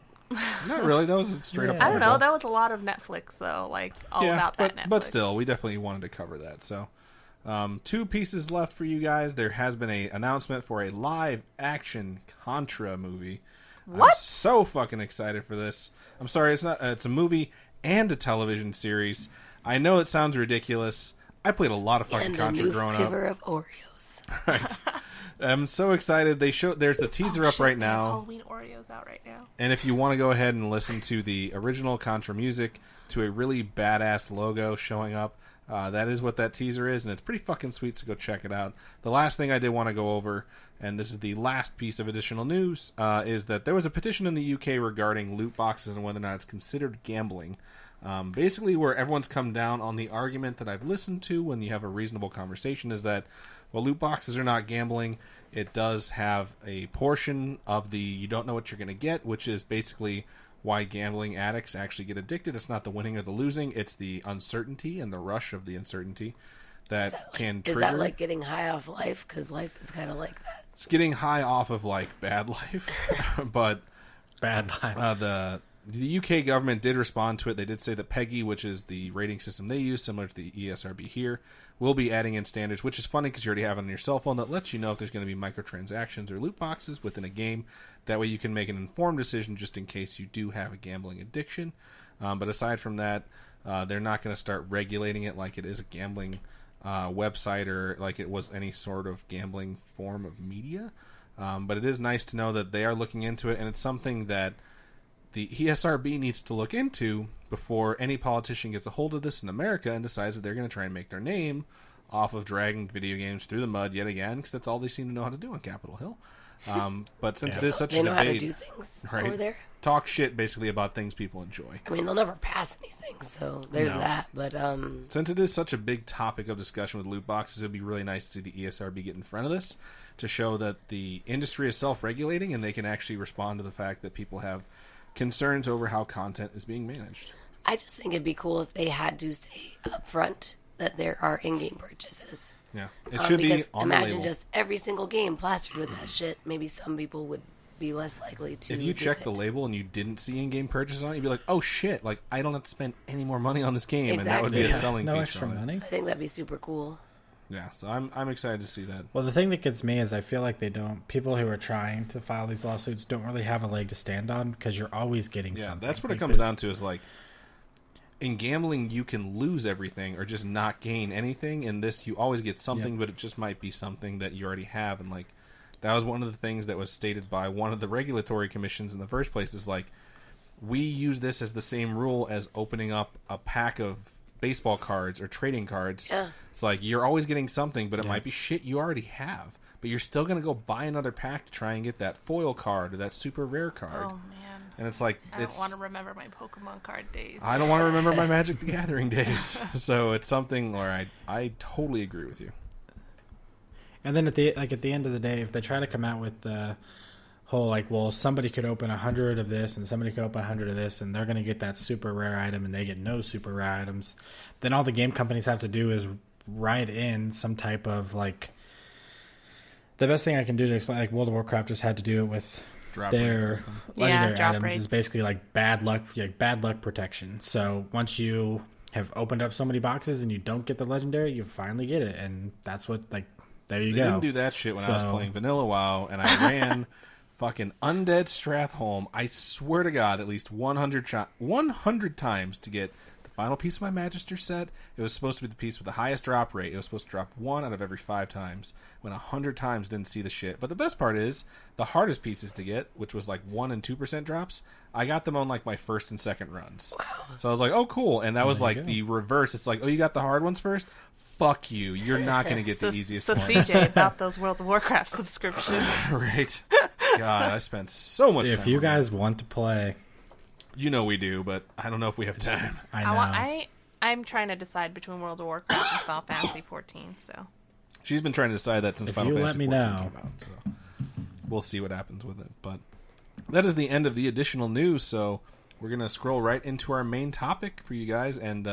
A: Not really. That was straight up.
B: Yeah.
D: I don't know.
A: article.
D: That was a lot of Netflix, though. Like all about that Netflix.
A: But still, we definitely wanted to cover that. So, 2 pieces left for you guys. There has been a announcement for a live action Contra movie. I'm
D: What?
A: so fucking excited for this. I'm sorry, it's not. It's a movie and a television series. I know it sounds ridiculous. I played a lot of fucking
C: And a
A: Contra
C: new
A: growing
C: flavor
A: up.
C: of Oreos.
A: Right. I'm so excited. There's the teaser up
D: Shit,
A: right
D: they have
A: now.
D: Halloween Oreos out right now.
A: And if you want to go ahead and listen to the original Contra music to a really badass logo showing up, that is what that teaser is, and it's pretty fucking sweet, so go check it out. The last thing I did want to go over, and this is the last piece of additional news, is that there was a petition in the UK regarding loot boxes and whether or not it's considered gambling. Basically, where everyone's come down on the argument that I've listened to when you have a reasonable conversation is that, well, loot boxes are not gambling. It does have a portion of the you don't know what you're going to get, which is basically why gambling addicts actually get addicted. It's not the winning or the losing. It's the uncertainty and the rush of the uncertainty that can trigger.
C: Is that like getting high off life? Because life is kind of like that.
A: It's getting high off of, like, bad life. But
B: Bad life.
A: the UK government did respond to it. They did say that PEGI, which is the rating system they use, similar to the ESRB here, will be adding in standards, which is funny because you already have it on your cell phone that lets you know if there's going to be microtransactions or loot boxes within a game. That way you can make an informed decision just in case you do have a gambling addiction. But aside from that, they're not going to start regulating it like it is a gambling website or like it was any sort of gambling form of media. But it is nice to know that they are looking into it, and it's something that the ESRB needs to look into before any politician gets a hold of this in America and decides that they're going to try and make their name off of dragging video games through the mud yet again, because that's all they seem to know how to do on Capitol Hill. But since it is such
C: They
A: a
C: know how to
A: debate,
C: do things
A: right?
C: over there.
A: Talk shit basically about things people enjoy.
C: I mean, they'll never pass anything, so there's
A: No.
C: that. But
A: Since it is such a big topic of discussion with loot boxes, it'd be really nice to see the ESRB get in front of this to show that the industry is self-regulating and they can actually respond to the fact that people have concerns over how content is being managed.
C: I just think it'd be cool if they had to say up front that there are in-game purchases.
A: Yeah, it should be
C: Because
A: on the
C: imagine
A: label.
C: just every single game plastered with that shit. Maybe some people would be less likely to.
A: If you
C: do
A: check the
C: it.
A: label and you didn't see in-game purchases on it, you'd be like, "Oh shit! Like I don't have to spend any more money on this game," and that would be a
C: Exactly.
A: selling
B: No
A: feature
B: extra
A: on it.
B: money.
C: I think that'd be super cool.
A: Yeah, so I'm excited to see that.
B: Well, the thing that gets me is I feel like people who are trying to file these lawsuits don't really have a leg to stand on because you're always getting
A: Yeah,
B: something.
A: that's what it
B: Like,
A: comes
B: this-
A: down to. Is like in gambling, you can lose everything or just not gain anything. In this, you always get something,
B: Yep.
A: but it just might be something that you already have. And like that was one of the things that was stated by one of the regulatory commissions in the first place. Is like we use this as the same rule as opening up a pack of baseball cards or trading cards.
C: Yeah.
A: It's like you're always getting something, but it might be shit you already have. But you're still going to go buy another pack to try and get that foil card or that super rare card.
D: Oh man,
A: And it's like
D: I don't want to remember my Pokemon card days.
A: I don't want to remember my Magic the Gathering days. So it's something where I totally agree with you.
B: And then at the end of the day, if they try to come out with the whole like, well, somebody could open 100 of this and somebody could open 100 of this, and they're going to get that super rare item, and they get no super rare items, then all the game companies have to do is write in some type of like. The best thing I can do to explain, like World of Warcraft just had to do it with
A: Drop rate
B: their
A: system.
B: legendary
D: drop
B: items is
D: rates.
B: basically like bad luck protection. So once you have opened up so many boxes and you don't get the legendary, you finally get it, and that's what like there you
A: They
B: go.
A: didn't do that shit when I was
B: So-
A: playing Vanilla WoW, and I ran fucking Undead Stratholme. I swear to God, at least 100 times to get the final piece of my Magister set. It was supposed to be the piece with the highest drop rate. It was supposed to drop 1 out of every 5 times. When 100 times didn't see the shit. But the best part is, the hardest pieces to get, which was like 1 and 2% drops, I got them on like my first and second runs. Wow. So I was like, oh cool. And that was
B: There you
A: like
B: go.
A: the reverse. It's like, oh, you got the hard ones first? Fuck you. You're not going to get the easiest
D: so
A: ones.
D: CJ about those World of Warcraft subscriptions.
A: Right. God, I spent so much time.
B: If you
A: on that.
B: guys want to play,
A: You know we do, but I don't know if we have time.
B: I know.
D: I'm trying to decide between World of Warcraft and Final Fantasy 14. So
A: She's been trying to decide that since
B: If
A: Final
B: you
A: Fantasy
B: let me
A: 14
B: know.
A: came out, so we'll see what happens with it. But that is the end of the additional news, so we're going to scroll right into our main topic for you guys, and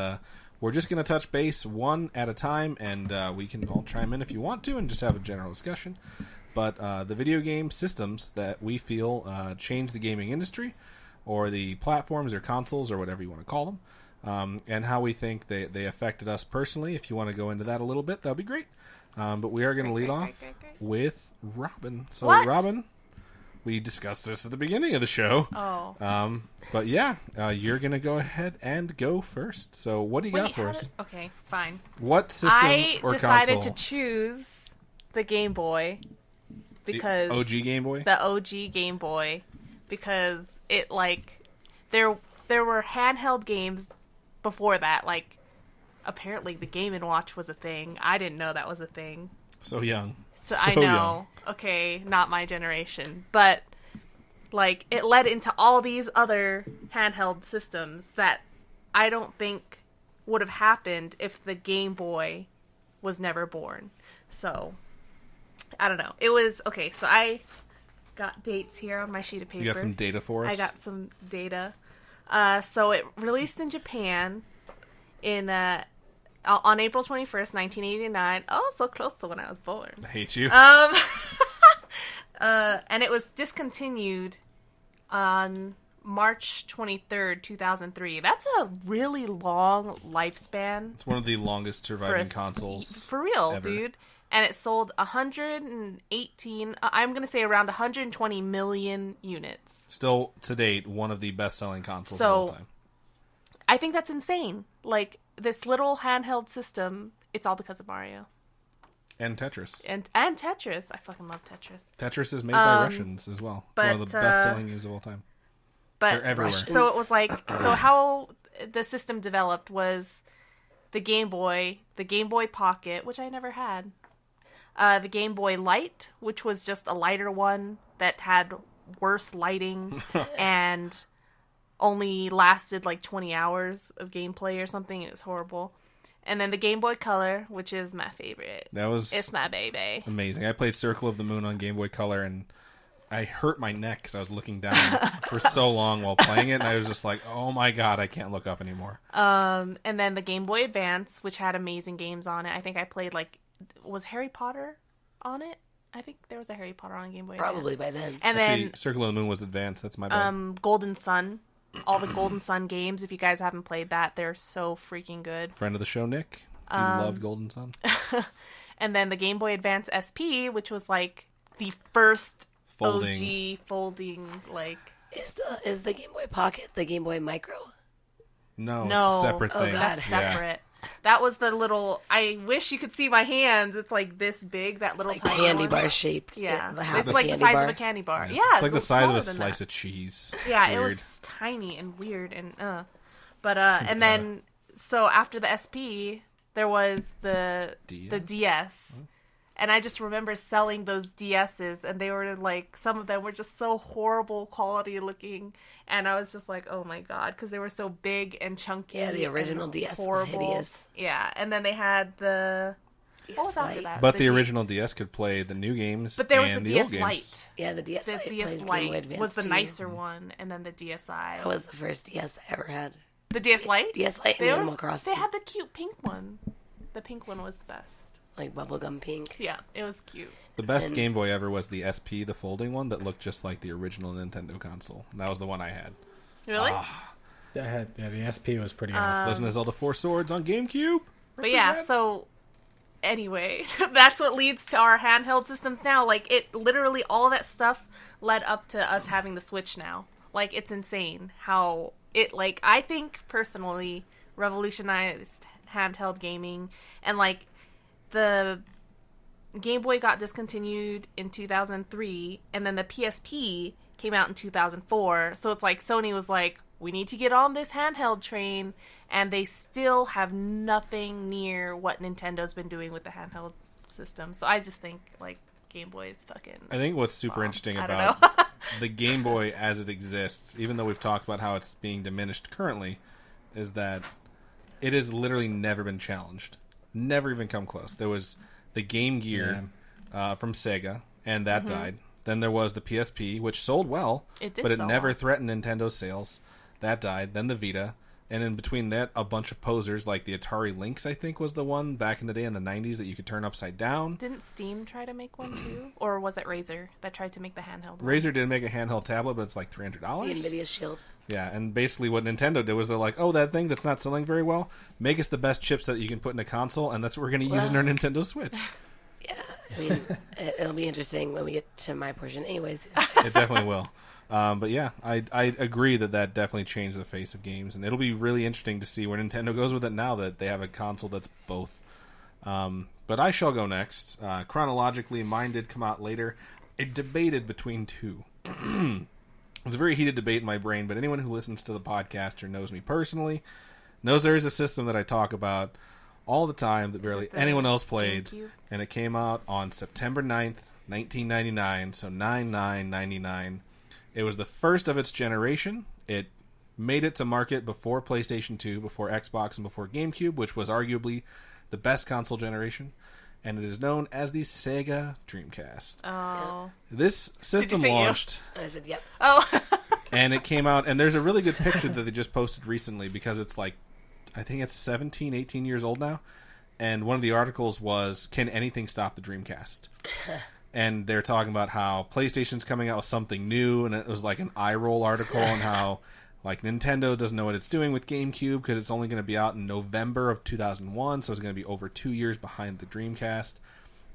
A: we're just going to touch base one at a time, and we can all chime in if you want to and just have a general discussion. But the video game systems that we feel change the gaming industry, or the platforms or consoles or whatever you want to call them, and how we think they affected us personally. If you want to go into that a little bit, that'll be great. But we are going to lead off with Robin. So,
D: What?
A: Robin, we discussed this at the beginning of the show.
D: oh.
A: But yeah, you're going to go ahead and go first. So what do you got for us?
D: Okay, fine.
A: What system
D: I
A: or
D: decided
A: console?
D: to choose the Game Boy because
A: The OG Game Boy?
D: the OG Game Boy because it there were handheld games before that. Like apparently the Game & Watch was a thing. I didn't know that was a thing.
A: So young.
D: So I
A: young.
D: know. Okay, not my generation, but like it led into all these other handheld systems that I don't think would have happened if the Game Boy was never born. So I don't know. It was okay, so I got dates here on my sheet of paper.
A: You got some data for us?
D: I got some data. So it released in Japan in on April 21st, 1989. Oh, so close to when I was born.
A: I hate you.
D: And it was discontinued on March 23rd, 2003. That's a really long lifespan
A: It's one of the longest
D: for
A: surviving consoles.
D: For real,
A: ever.
D: dude. And it sold 118, I'm going to say around 120 million units.
A: Still, to date, one of the best-selling consoles of
D: So-
A: all time.
D: I think that's insane. Like, this little handheld system, it's all because of Mario.
A: And Tetris.
D: And Tetris. I fucking love Tetris.
A: Tetris is made by Russians as well. It's one of
D: but,
A: the best-selling games of all time. They're
D: But
A: everywhere.
C: Russian.
D: so it was like, so how the system developed was the Game Boy Pocket, which I never had, the Game Boy Light, which was just a lighter one that had worse lighting and only lasted like 20 hours of gameplay or something. It was horrible. And then the Game Boy Color, which is my favorite.
A: That was
D: It's my baby.
A: amazing. I played Circle of the Moon on Game Boy Color, and I hurt my neck because I was looking down for so long while playing it, and I was just like, oh my god, I can't look up anymore.
D: And then the Game Boy Advance, which had amazing games on it. I think I played was Harry Potter on it? I think there was a Harry Potter on Game Boy
C: Probably
D: Advance.
C: by then.
D: And
A: Actually,
D: then
A: Circle of the Moon was advanced. That's my bad.
D: Golden Sun. All the Golden Sun games, if you guys haven't played that, they're so freaking good.
A: Friend of the show, Nick. He loved Golden Sun.
D: And then the Game Boy Advance SP, which was like the first
A: Folding.
D: OG folding, like...
C: Is the Game Boy Pocket the Game Boy Micro?
A: No,
D: No.
A: it's a separate
C: Oh,
A: thing.
C: God.
D: That's
A: Yeah.
D: separate. That was the little... I wish you could see my hands. It's like this big, that little
C: Like
D: tiny
C: candy
D: one.
C: bar shaped.
D: Yeah.
C: half
D: It's
C: a
D: like the
C: candy
D: size
C: bar.
D: of a candy bar. Yeah.
A: It's like the size of
D: smaller
A: a
D: than
A: slice
D: that.
A: of cheese.
D: Yeah,
A: It's
D: it
A: weird.
D: was tiny and weird and But and then so after the SP there was the DS. And I just remember selling those DSs and they were like some of them were just so horrible quality looking and I was just like, "Oh my god," cuz they were so big and chunky.
C: Yeah, the original
D: and
C: DS was
D: horrible.
C: hideous.
D: Yeah, and then they had the what was after
C: Lite.
D: that?
A: But the
D: D-
A: original DS could play the new games.
D: But there was
A: and
D: the
A: the old
D: DS
A: games.
D: Lite.
C: Yeah, the DS
D: The
C: Lite
D: DS
C: plays Game Boy
D: Lite
C: Advance
D: was the
C: too.
D: nicer one, and then the DSi.
C: That was the first DS I ever had.
D: The DS Lite?
C: DS Lite and
D: They
C: Animal
D: was-
C: Crossing.
D: They had the cute pink one. The pink one was the best.
C: Like bubblegum pink.
D: Yeah, it was cute.
A: The best
C: And-
A: Game Boy ever was the SP, the folding one that looked just like the original Nintendo console. And that was the one I had.
D: Really?
B: Yeah, the SP was pretty awesome.
A: Legend of Zelda 4 Swords on GameCube.
D: But yeah,
A: Represent.
D: so anyway, that's what leads to our handheld systems now. Like, it literally, all that stuff led up to us having the Switch now. Like, it's insane how it, like, I think personally revolutionized handheld gaming. And, like, the Game Boy got discontinued in 2003, and then the PSP came out in 2004. So it's like Sony was like, we need to get on this handheld train, and they still have nothing near what Nintendo's been doing with the handheld system. So I just think, like, Game Boy's fucking.
A: I think what's super
D: bomb.
A: interesting
D: I don't
A: about
D: know.
A: the Game Boy as it exists, even though we've talked about how it's being diminished currently, is that it has literally never been challenged. Never even come close. There was the Game Gear from Sega, and that died. Then there was the PSP, which sold well, but it
D: sell
A: never
D: well.
A: threatened Nintendo's sales. That died. Then the Vita. And in between that, a bunch of posers, like the Atari Lynx, I think, was the one back in the day in the 90s that you could turn upside down.
D: Didn't Steam try to make one too? Or was it Razer that tried to make the handheld one?
A: Razer did make a handheld tablet, but it's like $300.
C: The NVIDIA Shield.
A: Yeah, and basically what Nintendo did was they're like, oh, that thing that's not selling very well, make us the best chips that you can put in a console, and that's what we're going to use in our Nintendo Switch.
C: Yeah, I mean, it'll be interesting when we get to my portion anyways.
A: It definitely will. But yeah, I agree that definitely changed the face of games, and it'll be really interesting to see where Nintendo goes with it now that they have a console that's both. But I shall go next. Chronologically, mine did come out later. It debated between two. It was a very heated debate in my brain, but anyone who listens to the podcast or knows me personally knows there is a system that I talk about all the time that barely anyone else played,
D: GameCube?
A: and it came out on September 9th, 1999, so 9/9/99. It was the first of its generation. It made it to market before PlayStation 2, before Xbox, and before GameCube, which was arguably the best console generation. And it is known as the Sega Dreamcast.
D: Oh.
A: This system
D: say you?
A: launched,
C: I said, yep.
D: Oh.
A: and it came out, and there's a really good picture that they just posted recently because it's like, I think it's 17, 18 years old now. And one of the articles was, can anything stop the Dreamcast? And they're talking about how PlayStation's coming out with something new, and it was like an eye roll article on how like Nintendo doesn't know what it's doing with GameCube because it's only going to be out in November of 2001, so it's going to be over 2 years behind the Dreamcast.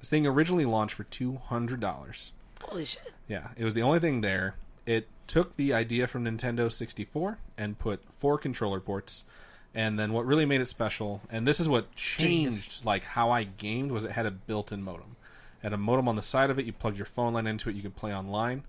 A: This thing originally launched for $200.
C: Holy shit.
A: Yeah, it was the only thing there. It took the idea from Nintendo 64 and put 4 controller ports. And then what really made it special, and this is what changed like how I gamed, was it had a built-in modem. It had a modem on the side of it. You plug your phone line into it. You could play online.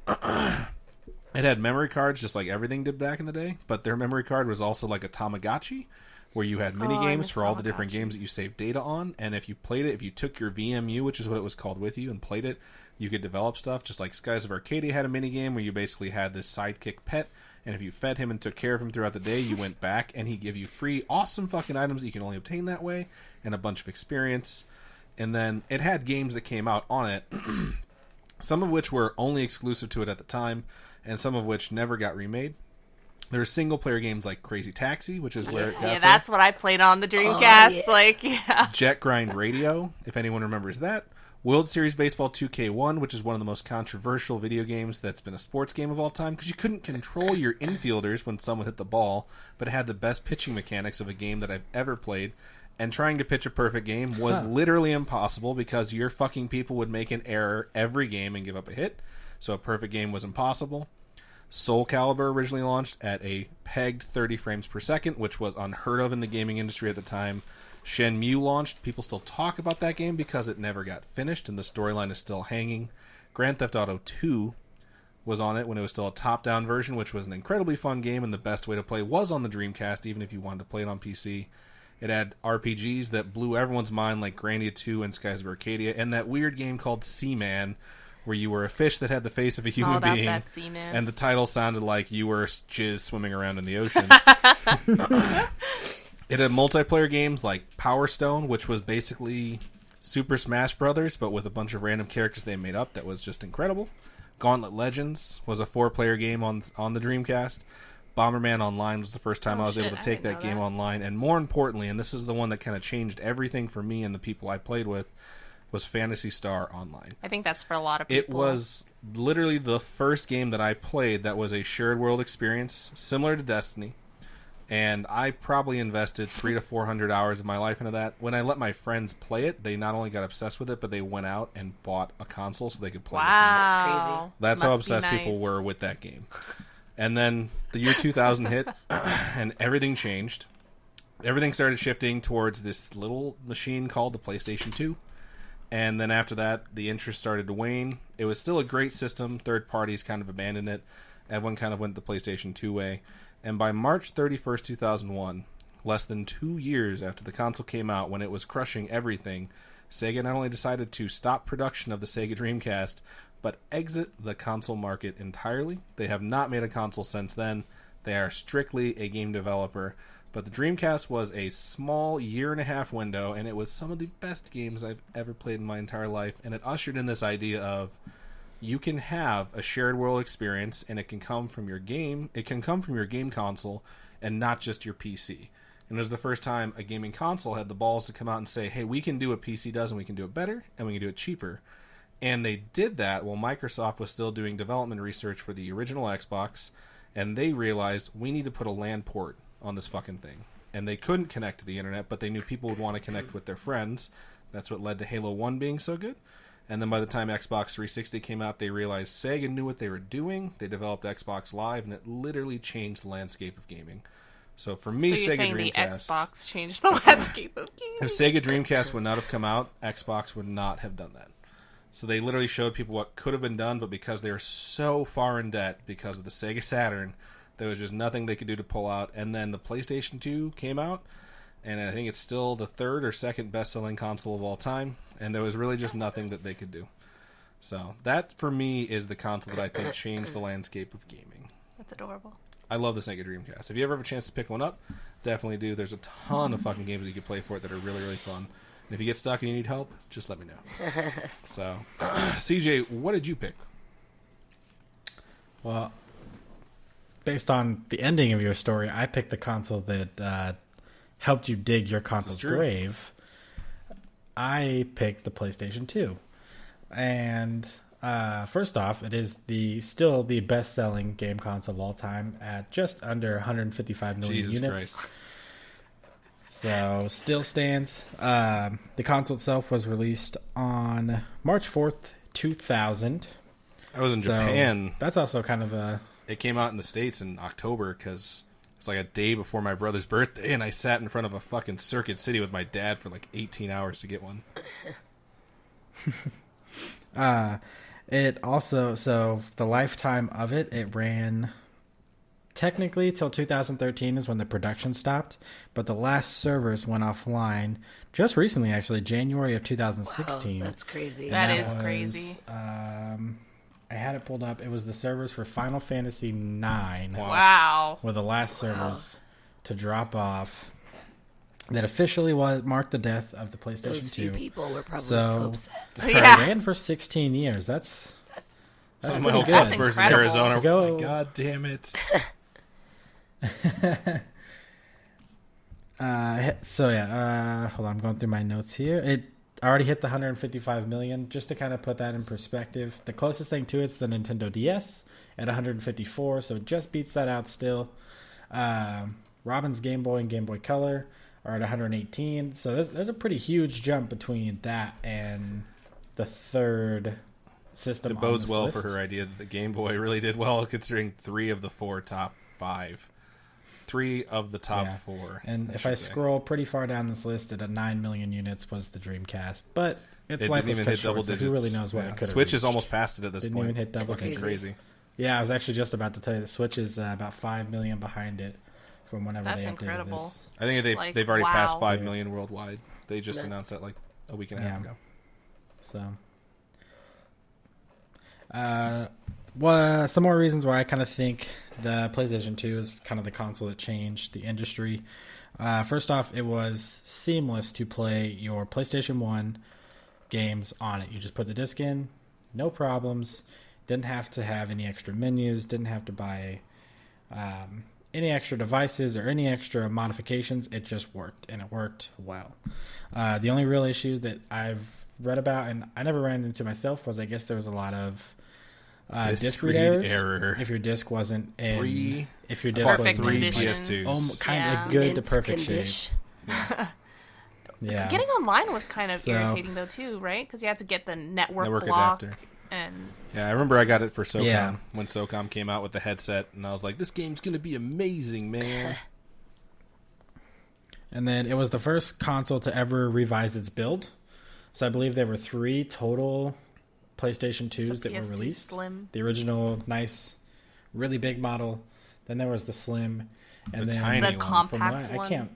A: It had memory cards just like everything did back in the day. But their memory card was also like a Tamagotchi, where you had mini games for all the different games that you saved data on. And if you played it, if you took your VMU, which is what it was called, with you and played it, you could develop stuff. Just like Skies of Arcadia had a mini game where you basically had this sidekick pet. And if you fed him and took care of him throughout the day, you went back and he'd give you free awesome fucking items that you can only obtain that way and a bunch of experience. And then it had games that came out on it, some of which were only exclusive to it at the time, and some of which never got remade. There were single-player games like Crazy Taxi, which is where it got
D: Yeah,
A: there.
D: that's what I played on the Dreamcast.
C: yeah.
D: Like, yeah.
A: Jet Grind Radio, if anyone remembers that. World Series Baseball 2K1, which is one of the most controversial video games that's been a sports game of all time, because you couldn't control your infielders when someone hit the ball, but it had the best pitching mechanics of a game that I've ever played. And trying to pitch a perfect game was literally impossible because your fucking people would make an error every game and give up a hit. So a perfect game was impossible. Soul Calibur originally launched at a pegged 30 frames per second, which was unheard of in the gaming industry at the time. Shenmue launched. People still talk about that game because it never got finished and the storyline is still hanging. Grand Theft Auto 2 was on it when it was still a top-down version, which was an incredibly fun game, and the best way to play was on the Dreamcast, even if you wanted to play it on PC. It had RPGs that blew everyone's mind, like Grandia 2 and Skies of Arcadia, and that weird game called Seaman, where you were a fish that had the face of a human
D: about
A: being,
D: that Seaman.
A: and the title sounded like you were jizz swimming around in the ocean. It had multiplayer games like Power Stone, which was basically Super Smash Brothers, but with a bunch of random characters they made up that was just incredible. Gauntlet Legends was a 4-player game on the Dreamcast. Bomberman Online was the first time I was able to take that game online. And more importantly, and this is the one that kind of changed everything for me and the people I played with, was Phantasy Star Online.
D: I think that's for a lot of
A: It
D: people.
A: was literally the first game that I played that was a shared world experience, similar to Destiny. And I probably invested 300 to 400 hours of my life into that. When I let my friends play it, they not only got obsessed with it, but they went out and bought a console so they could play with me.
D: Wow.
A: That's how
D: Must be
A: obsessed people
D: nice.
A: were with that game. And then the year 2000 hit, and everything changed. Everything started shifting towards this little machine called the PlayStation 2. And then after that, the interest started to wane. It was still a great system. Third parties kind of abandoned it. Everyone kind of went the PlayStation 2 way. And by March 31st, 2001, less than 2 years after the console came out, when it was crushing everything, Sega not only decided to stop production of the Sega Dreamcast, but exit the console market entirely. They have not made a console since then. They are strictly a game developer. But the Dreamcast was a small 1.5 year window, and it was some of the best games I've ever played in my entire life. And it ushered in this idea of you can have a shared world experience, and it can come from your game. It can come from your game console, and not just your PC. And it was the first time a gaming console had the balls to come out and say, hey, we can do what PC does, and we can do it better, and we can do it cheaper. And they did that while Microsoft was still doing development research for the original Xbox, and they realized we need to put a LAN port on this fucking thing. And they couldn't connect to the internet, but they knew people would want to connect with their friends. That's what led to Halo 1 being so good. And then by the time Xbox 360 came out, they realized Sega knew what they were doing. They developed Xbox Live, and it literally changed the landscape of gaming. So for me,
D: So you're
A: Sega
D: saying
A: Dreamcast...
D: the Xbox changed the landscape of gaming?
A: If Sega Dreamcast would not have come out, Xbox would not have done that. So they literally showed people what could have been done, but because they were so far in debt because of the Sega Saturn, there was just nothing they could do to pull out. And then the PlayStation 2 came out, and I think it's still the third or second best-selling console of all time, and there was really just nothing that they could do. So that, for me, is the console that I think changed the landscape of gaming.
D: That's adorable.
A: I love the Sega Dreamcast. If you ever have a chance to pick one up, definitely do. There's a ton of fucking games that you can play for it that are really, really fun. And if you get stuck and you need help, just let me know. So, CJ, what did you pick?
B: Well, based on the ending of your story, I picked the console that helped you dig your console's grave. I picked the PlayStation 2. And first off, it is still the best-selling game console of all time at just under 155 million
A: Jesus
B: units.
A: Christ.
B: So, still stands. The console itself was released on March 4th, 2000.
A: I was in Japan.
B: That's also kind of a...
A: It came out in the States in October because it's like a day before my brother's birthday, and I sat in front of a fucking Circuit City with my dad for like 18 hours to get one.
B: It also... So, the lifetime of it ran... Technically, till 2013 is when the production stopped, but the last servers went offline just recently, actually, January of 2016.
C: Wow, that's crazy.
D: That
B: And
D: is
B: was,
D: crazy.
B: I had it pulled up. It was the servers for Final Fantasy IX
D: Wow.
B: were the last servers to drop off. That officially marked the death of the PlayStation
C: Those
B: 2.
C: few people were probably
B: So-
C: so upset.
B: It
D: Yeah.
B: ran for 16 years. That's
A: Some of my
B: pretty
A: old
B: good.
A: customers in
D: Incredible.
A: Arizona.
B: Go.
A: Oh my God damn it.
B: Hold on, I'm going through my notes here. It already hit the 155 million. Just to kind of put that in perspective, the closest thing to it's the Nintendo DS at 154, so it just beats that out still. Robin's Game Boy and Game Boy Color are at 118, so there's a pretty huge jump between that and the third system.
A: It bodes
B: on this
A: well
B: list.
A: for her idea that the Game Boy really did well, considering 3 of the 4 top 5. 3 of the top
B: Yeah.
A: 4.
B: And if I
A: should say.
B: scroll pretty far down this list, at 9 million units was the Dreamcast. But it's
A: It
B: life
A: didn't
B: was
A: even
B: cut
A: hit double
B: short, so
A: digits.
B: who really knows what
A: Yeah.
B: it could have
A: Switch has
B: reached.
A: almost passed it at this
B: Didn't
A: point.
B: even hit double
A: It's fucking
C: digits.
A: crazy.
B: Yeah, I was actually just about to tell you the Switch is about 5 million behind it from whenever
D: That's
B: they updated
D: incredible.
B: this.
A: I think
D: Like,
A: they've already passed
D: wow.
A: 5 million worldwide. They just
C: Nuts.
A: announced that like a week and a half
B: Yeah.
A: ago.
B: So, some more reasons why I kind of think the PlayStation 2 is kind of the console that changed the industry. First off, it was seamless to play your PlayStation 1 games on it. You just put the disc in, no problems. Didn't have to have any extra menus, didn't have to buy any extra devices or any extra modifications. It just worked, and it worked well. The only real issue that I've read about, and I never ran into myself, was I guess there was a lot of disc read errors. If your disc wasn't in,
A: 3
B: if your disc
D: Perfect
B: wasn't in,
D: condition.
A: PS2s.
B: kind
D: Yeah.
B: of good to
C: Mint
B: perfect
C: condition.
B: shape. Yeah.
D: Getting online was kind of
B: So-
D: irritating though too, right? Because you had to get the network
A: Network
D: block
A: adapter.
D: and
A: Yeah, I remember I got it for SOCOM
B: Yeah.
A: when SOCOM came out with the headset, and I was like, this game's going to be amazing, man.
B: And then it was the first console to ever revise its build. So I believe there were 3 total PlayStation 2s that were
D: PS2
B: released.
D: Slim.
B: The original, nice, really big model. Then there was the Slim. And
A: The
B: then
A: tiny
D: The
A: one.
B: from
D: compact
B: what I
D: one.
B: can't.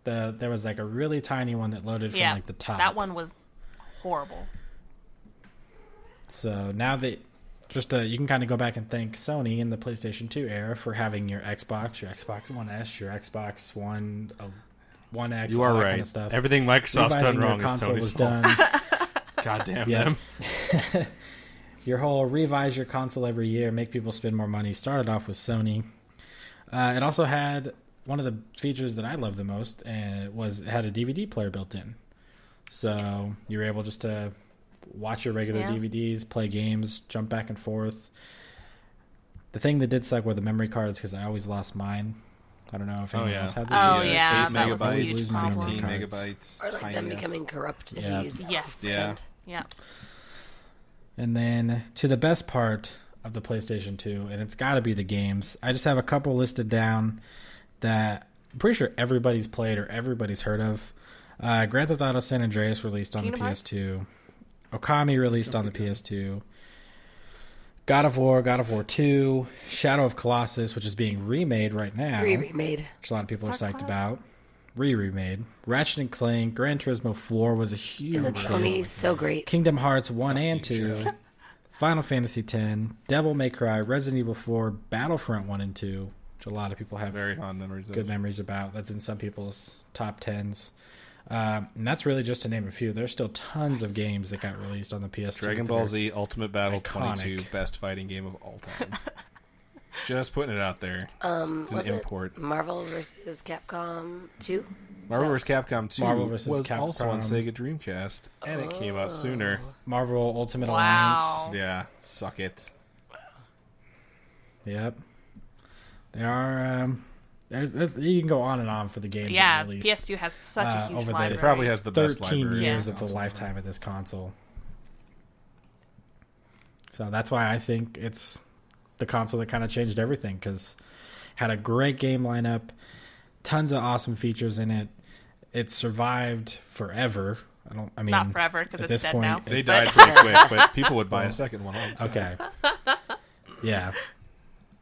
B: There was like a really tiny one that loaded from
D: Yeah,
B: like the top.
D: that one was horrible.
B: So now that you can kind of go back and thank Sony in the PlayStation 2 era for having your Xbox One S, your Xbox One, One X.
A: You are
B: all that
A: right.
B: Kind of stuff.
A: Everything Microsoft's done
B: Revising your
A: wrong is
B: console
A: Sony's
B: was
A: fault.
B: done.
A: God damn
B: Yeah.
A: them.
B: Your whole revise your console every year, make people spend more money started off with Sony. It also had one of the features that I love the most, and it had a DVD player built in. So you were able just to watch your regular
D: Yeah.
B: DVDs, play games, jump back and forth. The thing that did suck were the memory cards because I always lost mine. I don't know if anyone else had these.
D: Oh,
B: issues.
D: yeah,
A: 8
D: that was a
A: megabytes,
D: huge problem.
A: 16
B: Cards.
A: megabytes.
C: Or like them
A: tiny
C: becoming corrupt if
B: Yeah.
C: you use them.
D: Yes.
A: Yeah.
D: Yeah.
B: And then to the best part of the PlayStation 2, and it's got to be the games. I just have a couple listed down that I'm pretty sure everybody's played or everybody's heard of. Grand Theft Auto San Andreas released on
D: Kingdom
B: the
D: Hearts?
B: PS2. Okami released on the PS2. God of War 2, Shadow of Colossus, which is being remade right now,
C: Remade.
B: which a lot of people are
D: Dark
B: psyched
D: Cloud?
B: about. Remade. Ratchet and Clank, Gran Turismo 4 was a huge
C: Isn't
B: hit.
C: Sony so great?
B: Kingdom Hearts 1 and 2,
A: sure.
B: Final Fantasy X, Devil May Cry, Resident Evil 4, Battlefront 1 and 2, which a lot of people have
A: Very fond memories of.
B: good memories about. That's in some people's top 10s. And that's really just to name a few. There's still tons of games that got released on the PS2.
A: Dragon Ball Z Ultimate Battle
B: Iconic.
A: 22, best fighting game of all time. Just putting it out there. It's an
C: Was
A: import.
C: it Marvel vs. Capcom 2?
A: Marvel vs. Capcom 2
B: Marvel vs.
A: was also on
B: Capcom.
A: Sega Dreamcast, and it came out sooner.
B: Marvel Ultimate
D: Wow.
A: Yeah, suck it.
B: Alliance. Yep. They are. You can go on and on for the games.
D: Yeah,
B: that released.
D: PS2 has such a huge
B: over the-
D: library.
A: It probably has the best
B: 13
A: library.
B: years
D: Yeah.
B: of the lifetime of this console. So that's why I think it's the console that kind of changed everything because had a great game lineup, tons of awesome features in it. It survived forever. I mean,
D: Not forever
B: at
D: because
B: this
D: it's dead
B: point,
D: now.
A: They died pretty quick, but people would buy a second one. All the time.
B: Okay. Yeah.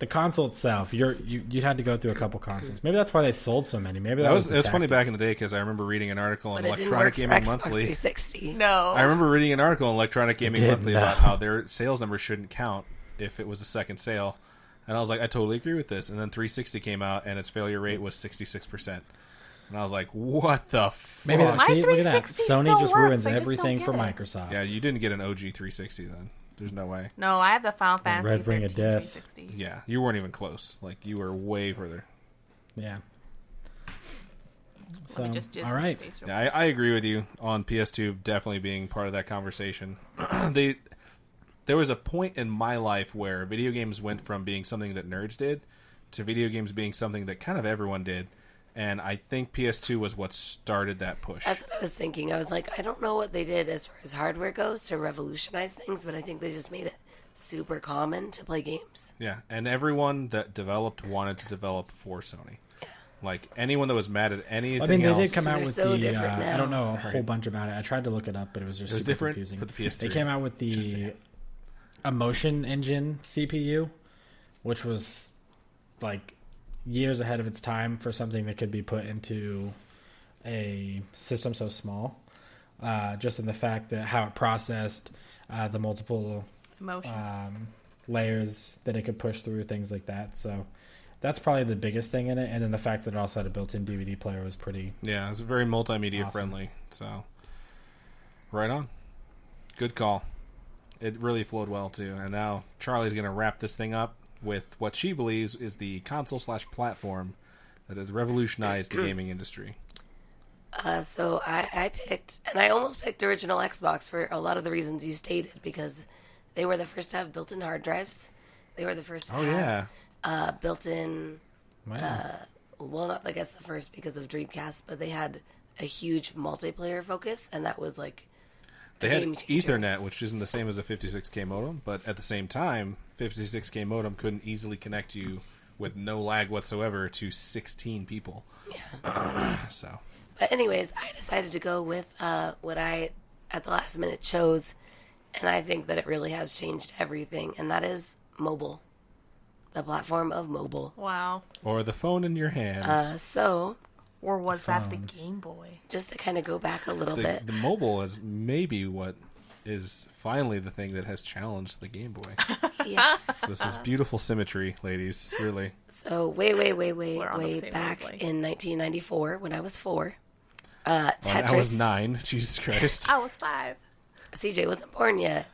B: The console itself, you had to go through a couple consoles. Maybe that's why they sold so many. Maybe
A: That was
B: the
A: it was funny
B: tactic.
A: back in the day because I remember reading an article in
C: But it didn't
A: Electronic
C: work for
A: Gaming
C: Xbox
A: Monthly.
C: 360.
D: No.
A: I remember reading an article in Electronic Gaming
B: did,
A: Monthly
B: no.
A: about how their sales numbers shouldn't count if it was a second sale. And I was like, I totally agree with this. And then 360 came out, and its failure rate was 66%. And I was like, what the fuck?
B: Maybe
D: My
B: see, look at that.
D: 360
B: Sony
D: still
B: just
D: works,
B: ruins
D: I just
B: everything
D: don't
B: for
D: get it.
B: Microsoft.
A: Yeah, you didn't get an OG 360 then. There's no way.
D: No, I have the Final Fantasy
B: Red Ring of
D: 13
B: Death.
D: 360.
A: Yeah, you weren't even close. Like, you were way further.
B: Yeah.
D: Let
B: So,
D: me just jizz
B: all
D: my
B: right.
D: face real
A: Yeah, I agree with you on PS2 definitely being part of that conversation. There was a point in my life where video games went from being something that nerds did to video games being something that kind of everyone did. And I think PS2 was what started that push.
C: That's what I was thinking. I was like, I don't know what they did as far as hardware goes to revolutionize things, but I think they just made it super common to play games.
A: Yeah, and everyone that developed wanted to develop for Sony. Like, anyone that was mad at anything
B: I mean, they
A: else...
B: did come out
C: They're
B: with
C: so
B: the.
C: different now.
B: I don't know a whole bunch about it. I tried to look it up, but it was just
A: It was
B: super
A: different
B: confusing.
A: for the PS3.
B: They came out with
A: Just
B: the
A: saying.
B: Emotion Engine CPU, which was like years ahead of its time for something that could be put into a system so small. Just in the fact that how it processed the multiple
D: Emotions.
B: layers that it could push through, things like that. So that's probably the biggest thing in it. And then the fact that it also had a built-in DVD player was pretty.
A: Yeah, it was very multimedia
B: Awesome.
A: friendly. So, right on. Good call. It really flowed well, too. And now Charlie's going to wrap this thing up with what she believes is the console/platform that has revolutionized the gaming industry.
C: So I picked, and I almost picked original Xbox for a lot of the reasons you stated, because they were the first to have built-in hard drives. They were the first to
A: Oh,
C: have
A: yeah.
C: built-in,
B: Wow.
C: well, not I guess the first because of Dreamcast, but they had a huge multiplayer focus, and that was like a
A: They had
C: game changer.
A: Ethernet, which isn't the same as a 56K modem, but at the same time, 56K modem couldn't easily connect you with no lag whatsoever to 16 people.
C: Yeah.
A: So,
C: But anyways, I decided to go with what I, at the last minute, chose, and I think that it really has changed everything, and that is mobile. The platform of mobile.
D: Wow.
A: or the phone in your hand.
C: So,
D: Or was that the
B: phone.
D: Game Boy?
C: Just to kind of go back a little bit.
A: The mobile is maybe what is finally the thing that has challenged the Game Boy.
C: Yes.
A: So this is beautiful symmetry, ladies. Really.
C: So way
D: We're on the same
C: back
D: wavelength.
C: in 1994 when I was 4,
A: When
C: Tetris.
A: I was 9. Jesus Christ.
D: I was 5.
C: CJ wasn't born yet.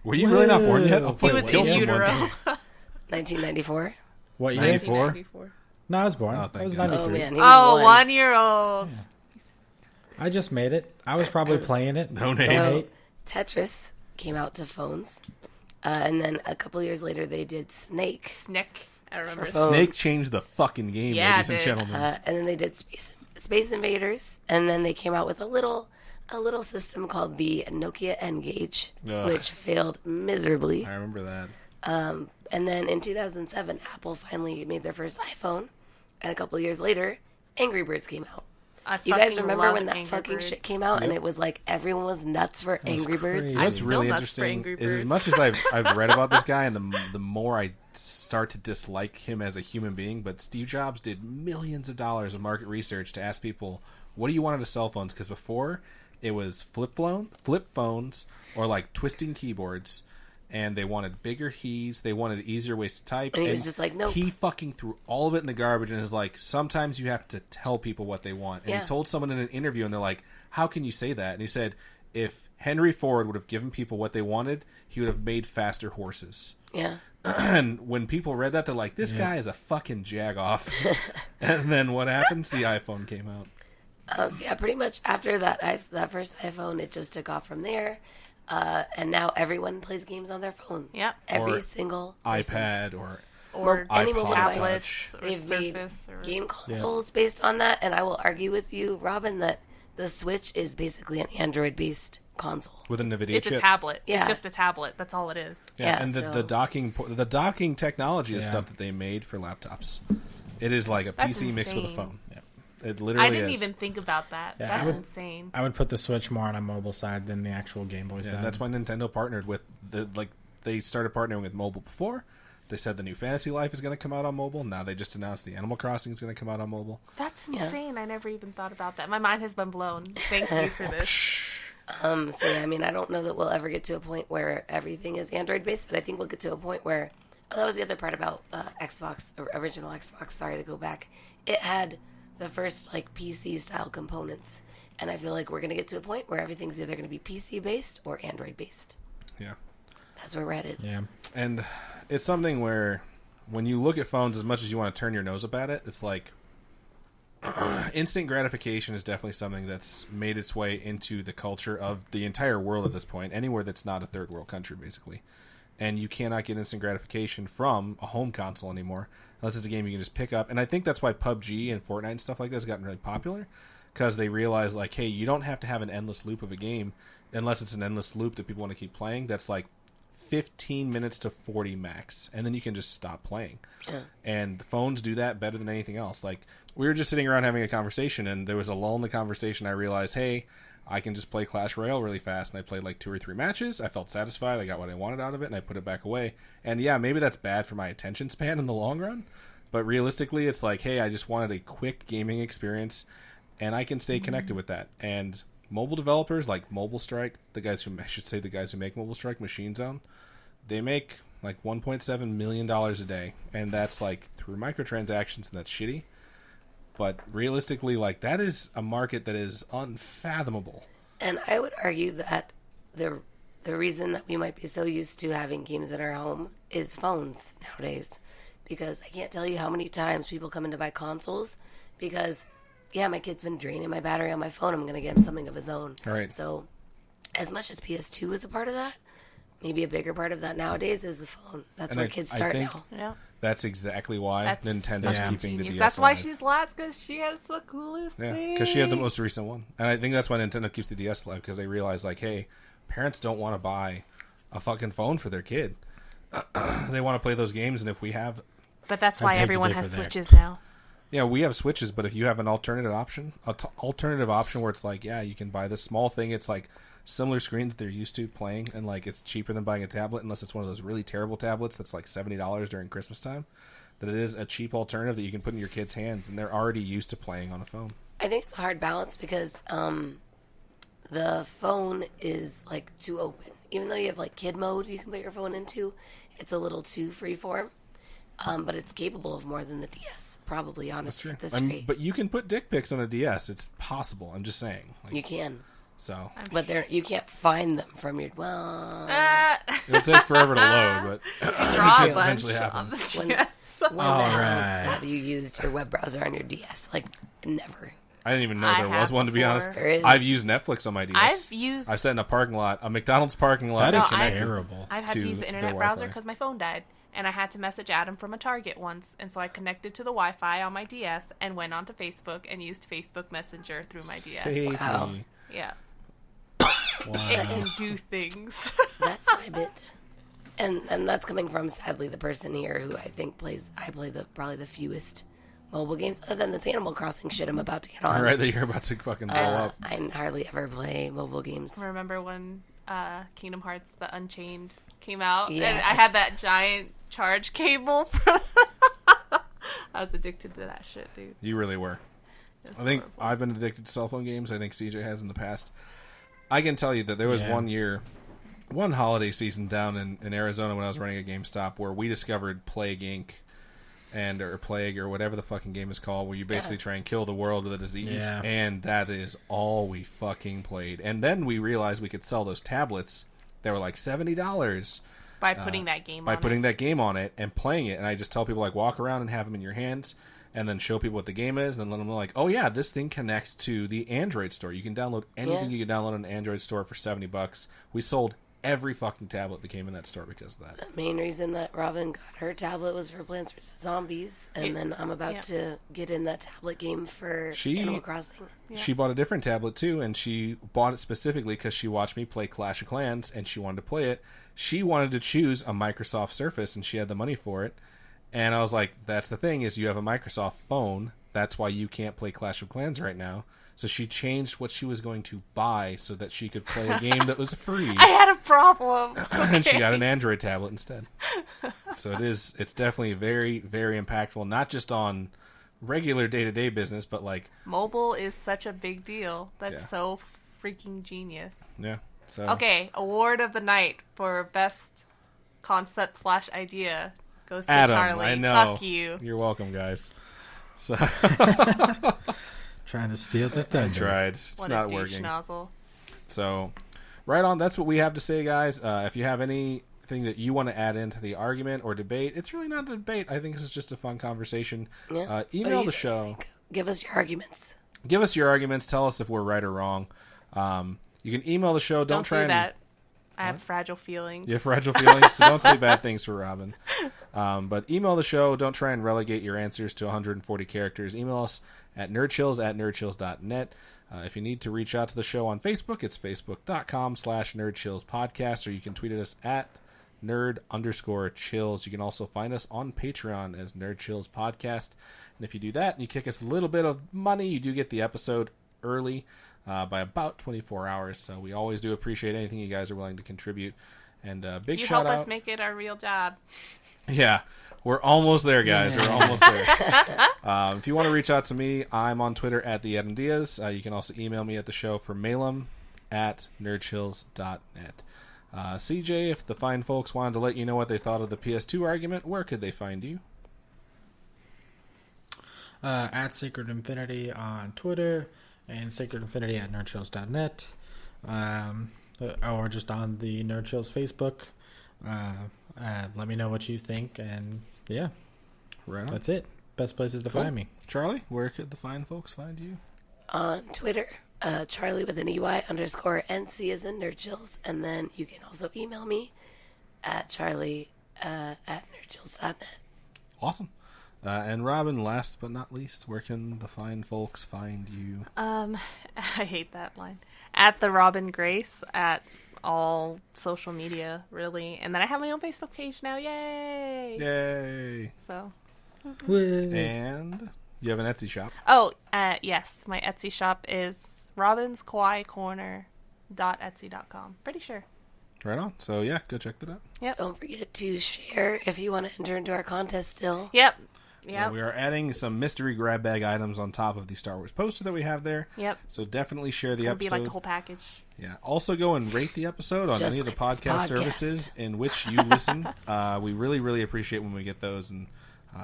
A: Were you really not born yet? I'll
B: He
D: He
A: fucking
D: was
A: kill
D: in
A: someone.
D: utero.
C: 1994.
B: What year?
A: 94?
D: 1994.
B: No, I was born.
A: Oh,
B: I
A: thank
B: was
A: God.
B: 93.
C: Oh man, he was
D: Oh,
C: one.
D: 1 year old.
B: I just made it. I was probably playing it.
A: No name.
B: Don't
C: So
B: hate.
C: Tetris came out to phones, and then a couple years later they did Snake,
D: Snick. I remember.
C: For phone.
A: Snake changed the fucking game,
D: Yeah,
A: ladies
D: it
A: and
D: did.
A: gentlemen.
C: and then they did Space Invaders, and then they came out with a little system called the Nokia N-Gage,
A: Ugh.
C: which failed miserably.
A: I remember that.
C: And then in 2007, Apple finally made their first iPhone, and a couple of years later, Angry Birds came out.
D: I
C: You guys
D: fucking
C: remember
D: love
C: when that
D: Angry
C: fucking
D: Birds.
C: shit came out, and it was like everyone was nuts for Angry Birds?
B: crazy.
A: What's
D: still
A: really
D: nuts for
A: interesting
D: Angry
A: is as
D: Birds.
A: much as I've read about this guy, and the more I start to dislike him as a human being, but Steve Jobs did millions of dollars of market research to ask people, what do you want out of cell phones? Because before, it was flip phones or like twisting keyboards, and they wanted bigger keys, they wanted easier ways to type.
C: And he was just like, nope.
A: He fucking threw all of it in the garbage and is like, sometimes you have to tell people what they want. And
C: Yeah.
A: he told someone in an interview, and they're like, how can you say that? And he said, if Henry Ford would have given people what they wanted, he would have made faster horses.
C: Yeah.
A: And when people read that, they're like, this guy is a fucking jagoff. And then what happens? The iPhone came out.
C: So yeah, pretty much after that that first iPhone, it just took off from there. And now everyone plays games on their phone.
D: Yep.
C: Every
A: Or
C: single person.
A: iPad or
D: Or
C: Any mobile
A: iPod
C: device.
A: Touch.
D: or
C: They've made
D: Surface. Or...
C: game consoles based on that, and I will argue with you, Robin, that the Switch is basically an Android-based console.
A: with a NVIDIA
D: It's
A: chip.
D: a tablet.
C: Yeah.
D: It's just a tablet. That's all it is.
A: Yeah,
C: Yeah,
A: and
C: so-
A: the docking technology is
B: Yeah.
A: stuff that they made for laptops. It is like a
D: That's
A: PC mixed with a
D: insane.
A: phone. It literally
D: I didn't
A: is.
D: even think about that.
B: Yeah,
D: That's
B: I would-
D: insane.
B: I would put the Switch more on a mobile side than the actual Game Boy
A: Yeah,
B: side.
A: and that's why Nintendo partnered with they started partnering with mobile before. They said the new Fantasy Life is going to come out on mobile. Now they just announced the Animal Crossing is going to come out on mobile.
D: That's
C: Yeah.
D: insane. I never even thought about that. My mind has been blown. Thank you for this.
C: So yeah, I mean, I don't know that we'll ever get to a point where everything is Android-based, but I think we'll get to a point where... Oh, that was the other part about Xbox, original Xbox, sorry to go back. It had the first, like, PC-style components. And I feel like we're going to get to a point where everything's either going to be PC-based or Android-based.
A: Yeah.
C: That's where we're headed.
B: Yeah.
A: And it's something where when you look at phones, as much as you want to turn your nose up at it, it's like instant gratification is definitely something that's made its way into the culture of the entire world at this point, anywhere that's not a third world country, basically. And you cannot get instant gratification from a home console anymore, unless it's a game you can just pick up. And I think that's why PUBG and Fortnite and stuff like that has gotten really popular, because they realize, like, hey, you don't have to have an endless loop of a game, unless it's an endless loop that people want to keep playing. That's like 15 minutes to 40 max, and then you can just stop playing.
C: Yeah.
A: And the phones do that better than anything else. Like, we were just sitting around having a conversation, and there was a lull in the conversation. I realized, hey, I can just play Clash Royale really fast, and I played like 2 or 3 matches. I felt satisfied. I got what I wanted out of it, and I put it back away. And yeah, maybe that's bad for my attention span in the long run, but realistically, it's like, hey, I just wanted a quick gaming experience, and I can stay connected with that. And mobile developers like Mobile Strike, the guys who make Mobile Strike, Machine Zone, they make like $1.7 million a day, and that's like through microtransactions, and that's shitty. But realistically, like, that is a market that is unfathomable.
C: And I would argue that the reason that we might be so used to having games in our home is phones nowadays. Because I can't tell you how many times people come in to buy consoles because, yeah, my kid's been draining my battery on my phone. I'm going to get him something of his own.
A: All right.
C: So as much as PS2 is a part of that, maybe a bigger part of that nowadays is the phone. That's
A: And
C: where
A: I-
C: kids
A: I
C: start
A: think-
C: now.
D: Yeah.
A: That's exactly why
D: That's
A: Nintendo's
B: Yeah.
A: keeping the
D: Genius.
A: DS
D: That's why
A: alive.
D: she's last, because she has the coolest
A: Yeah,
D: thing.
A: because she had the most recent one. And I think that's why Nintendo keeps the DS alive, because they realize, like, hey, parents don't want to buy a fucking phone for their kid. They want to play those games, and if we have...
D: But that's
B: I
D: why
B: beg to
D: everyone
B: differ
D: has
B: there.
D: Switches now.
A: Yeah, we have Switches, but if you have an alternative option, where it's like, yeah, you can buy this small thing, it's like similar screen that they're used to playing, and like it's cheaper than buying a tablet, unless it's one of those really terrible tablets that's like $70 during Christmas time. that it is a cheap alternative that you can put in your kids' hands, and they're already used to playing on a phone.
C: I think it's a hard balance because the phone is like too open. Even though you have like kid mode you can put your phone into, it's a little too freeform. But it's capable of more than the DS, probably, honestly, at this rate.
A: But you can put dick pics on a DS. It's possible. I'm just saying. Like,
C: You can.
A: So
C: But you can't find them from your... Well...
A: it'll take forever to load, but
D: Draw
A: it
D: a bunch
A: eventually happen.
D: on the
C: When,
D: DS.
C: when the hell
B: Alright.
C: have you used your web browser on your DS? Like, never.
A: I didn't even know
D: I
A: there
D: have
A: was one, to be
D: before.
A: honest.
C: There is.
A: I've used Netflix on my DS.
D: I've
A: sat in a parking lot, a McDonald's parking lot.
B: That
A: and
B: is
A: connected.
B: terrible.
D: had to
A: to
D: use the
A: their
D: internet browser
A: Wi-Fi.
D: because my phone died. And I had to message Adam from a Target once. And so I connected to the Wi-Fi on my DS and went onto Facebook and used Facebook Messenger through my DS.
A: Save
C: Wow.
A: me.
D: Yeah. It
B: Wow.
D: can do things.
C: That's my bit. And that's coming from, sadly, the person here who I think I play probably the fewest mobile games, other than this Animal Crossing shit I'm about to get on.
A: All right, that you're about to fucking blow up.
C: I hardly ever play mobile games.
D: Remember when Kingdom Hearts The Unchained came out?
C: Yes.
D: And I had that giant charge cable for I was addicted to that shit, dude.
A: You really were.
D: It was
A: I think
D: horrible.
A: I've been addicted to cell phone games. I think CJ has in the past. I can tell you that there was
B: Yeah.
A: one year, one holiday season down in Arizona when I was running a GameStop where we discovered Plague Inc. Or Plague or whatever the fucking game is called, where you basically try and kill the world with a disease.
B: Yeah.
A: And that is all we fucking played. And then we realized we could sell those tablets that were like $70
D: by putting that game
A: by
D: on
A: putting
D: it.
A: that game on it and playing it. And I just tell people, like, walk around and have them in your hands and then show people what the game is and then let them know, like, oh yeah, this thing connects to the Android store. You can download anything you can download on an Android store for $70. We sold every fucking tablet that came in that store because of that.
C: The main reason that Robin got her tablet was for Plants vs. Zombies, and then I'm about to get in that tablet game for Animal Crossing.
A: She bought a different tablet too, and she bought it specifically because she watched me play Clash of Clans and she wanted to play it. She wanted to choose a Microsoft Surface and she had the money for it. And I was like, that's the thing, is you have a Microsoft phone. That's why you can't play Clash of Clans right now. So she changed what she was going to buy so that she could play a game that was free.
D: I had a problem.
A: And she
D: Okay.
A: got an Android tablet instead. So it's definitely very, very impactful, not just on regular day-to-day business, but like,
D: Mobile is such a big deal. That's
A: Yeah.
D: so freaking genius.
A: yeah. So
D: Okay, award of the night for best concept / idea goes to
A: Adam,
D: Charlie.
A: I know.
D: Fuck you.
A: You're welcome, guys. So
B: Trying to steal the thunder.
A: tried. It's
D: What
A: not
D: a douche
A: working.
D: nozzle.
A: So, right on. That's what we have to say, guys. If you have anything that you want to add into the argument or debate, it's really not a debate. I think this is just a fun conversation.
C: Yeah. What do
A: Email
C: you
A: the
C: guys
A: show.
C: think? Give us your arguments.
A: Give us your arguments. Tell us if we're right or wrong. You can email the show.
D: Don't
A: try
D: do
A: and
D: that. I have fragile feelings.
A: You have fragile feelings, so don't say bad things for Robin. But email the show. Don't try and relegate your answers to 140 characters. Email us at nerdchills@nerdchills.net. If you need to reach out to the show on Facebook, it's facebook.com/nerdchillspodcast, or you can tweet at us at nerd_chills. You can also find us on Patreon as Nerd Chills Podcast. And if you do that and you kick us a little bit of money, you do get the episode early by about 24 hours. So we always do appreciate anything you guys are willing to contribute. And big
D: You
A: shout
D: help
A: out.
D: us make it our real job.
A: Yeah, we're almost there, guys. We're almost there. If you want to reach out to me, I'm on Twitter at the Adam Diaz. You can also email me at the show for mailem@nerdchills.net. CJ, if the fine folks wanted to let you know what they thought of the PS2 argument, where could they find you?
B: At Sacred Infinity on Twitter and Sacred Infinity at nerdchills.net. Or just on the Nerdchills Facebook. Let me know what you think, and yeah,
A: Right on.
B: that's it. Best places to
A: Cool.
B: find me.
A: Charlie, where could the fine folks find you?
C: On Twitter, Charlie with an EY_NC as in Nerdchills. And then you can also email me at Charlie at nerdchills.net.
A: Awesome. And Robin, last but not least, where can the fine folks find you?
D: I hate that line. At the Robin Grace at all social media, really. And then I have my own Facebook page now. Yay!
A: Yay!
D: So,
A: And you have an Etsy shop.
D: oh, yes, my Etsy shop is robinskwaicorner.etsy.com. Pretty sure.
A: Right on. So yeah, go check that out.
C: Don't forget to share if you want to enter into our contest still.
D: Yep.
A: Yeah, we are adding some mystery grab bag items on top of the Star Wars poster that we have there.
D: Yep.
A: So definitely share the
D: It'll
A: episode.
D: be like the whole package.
A: Yeah. Also go and rate the episode on
C: Just
A: any of the
C: like this
A: podcast
C: podcast.
A: services in which you listen. We really, really appreciate when we get those. And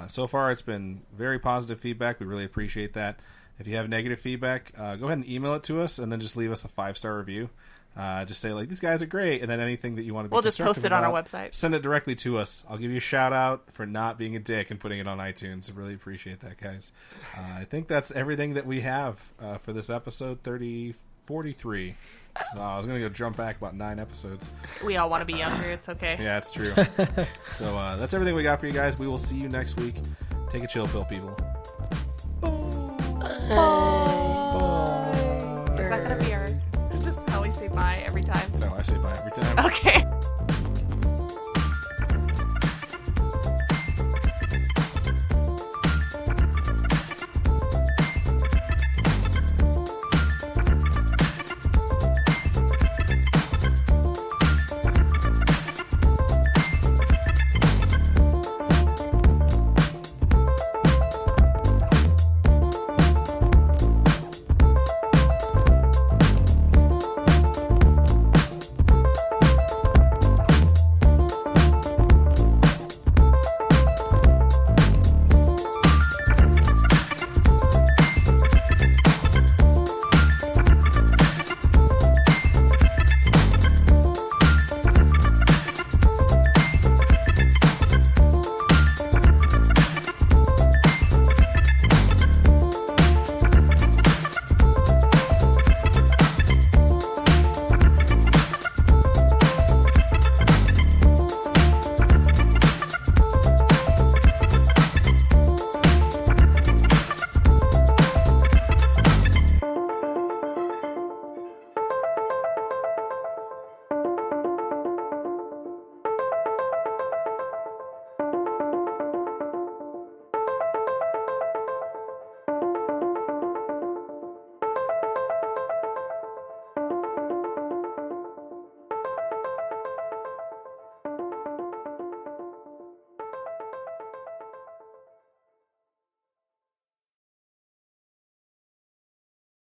A: so far it's been very positive feedback. We really appreciate that. If you have negative feedback, go ahead and email it to us and then just leave us a 5-star review. Just say, like, these guys are great, and then anything that you want to be
D: We'll just post
A: constructive
D: it on our
A: about,
D: website.
A: Send it directly to us. I'll give you a shout-out for not being a dick and putting it on iTunes. I really appreciate that, guys. I think that's everything that we have for this episode 43. So I was going to go jump back about 9 episodes.
D: We all want to be younger. It's okay.
A: Yeah, it's true. So that's everything we got for you guys. We will see you next week. Take a chill pill, people.
D: Is that going to be our... It's just how we say bye every time.
A: No, I say bye every time.
D: Okay.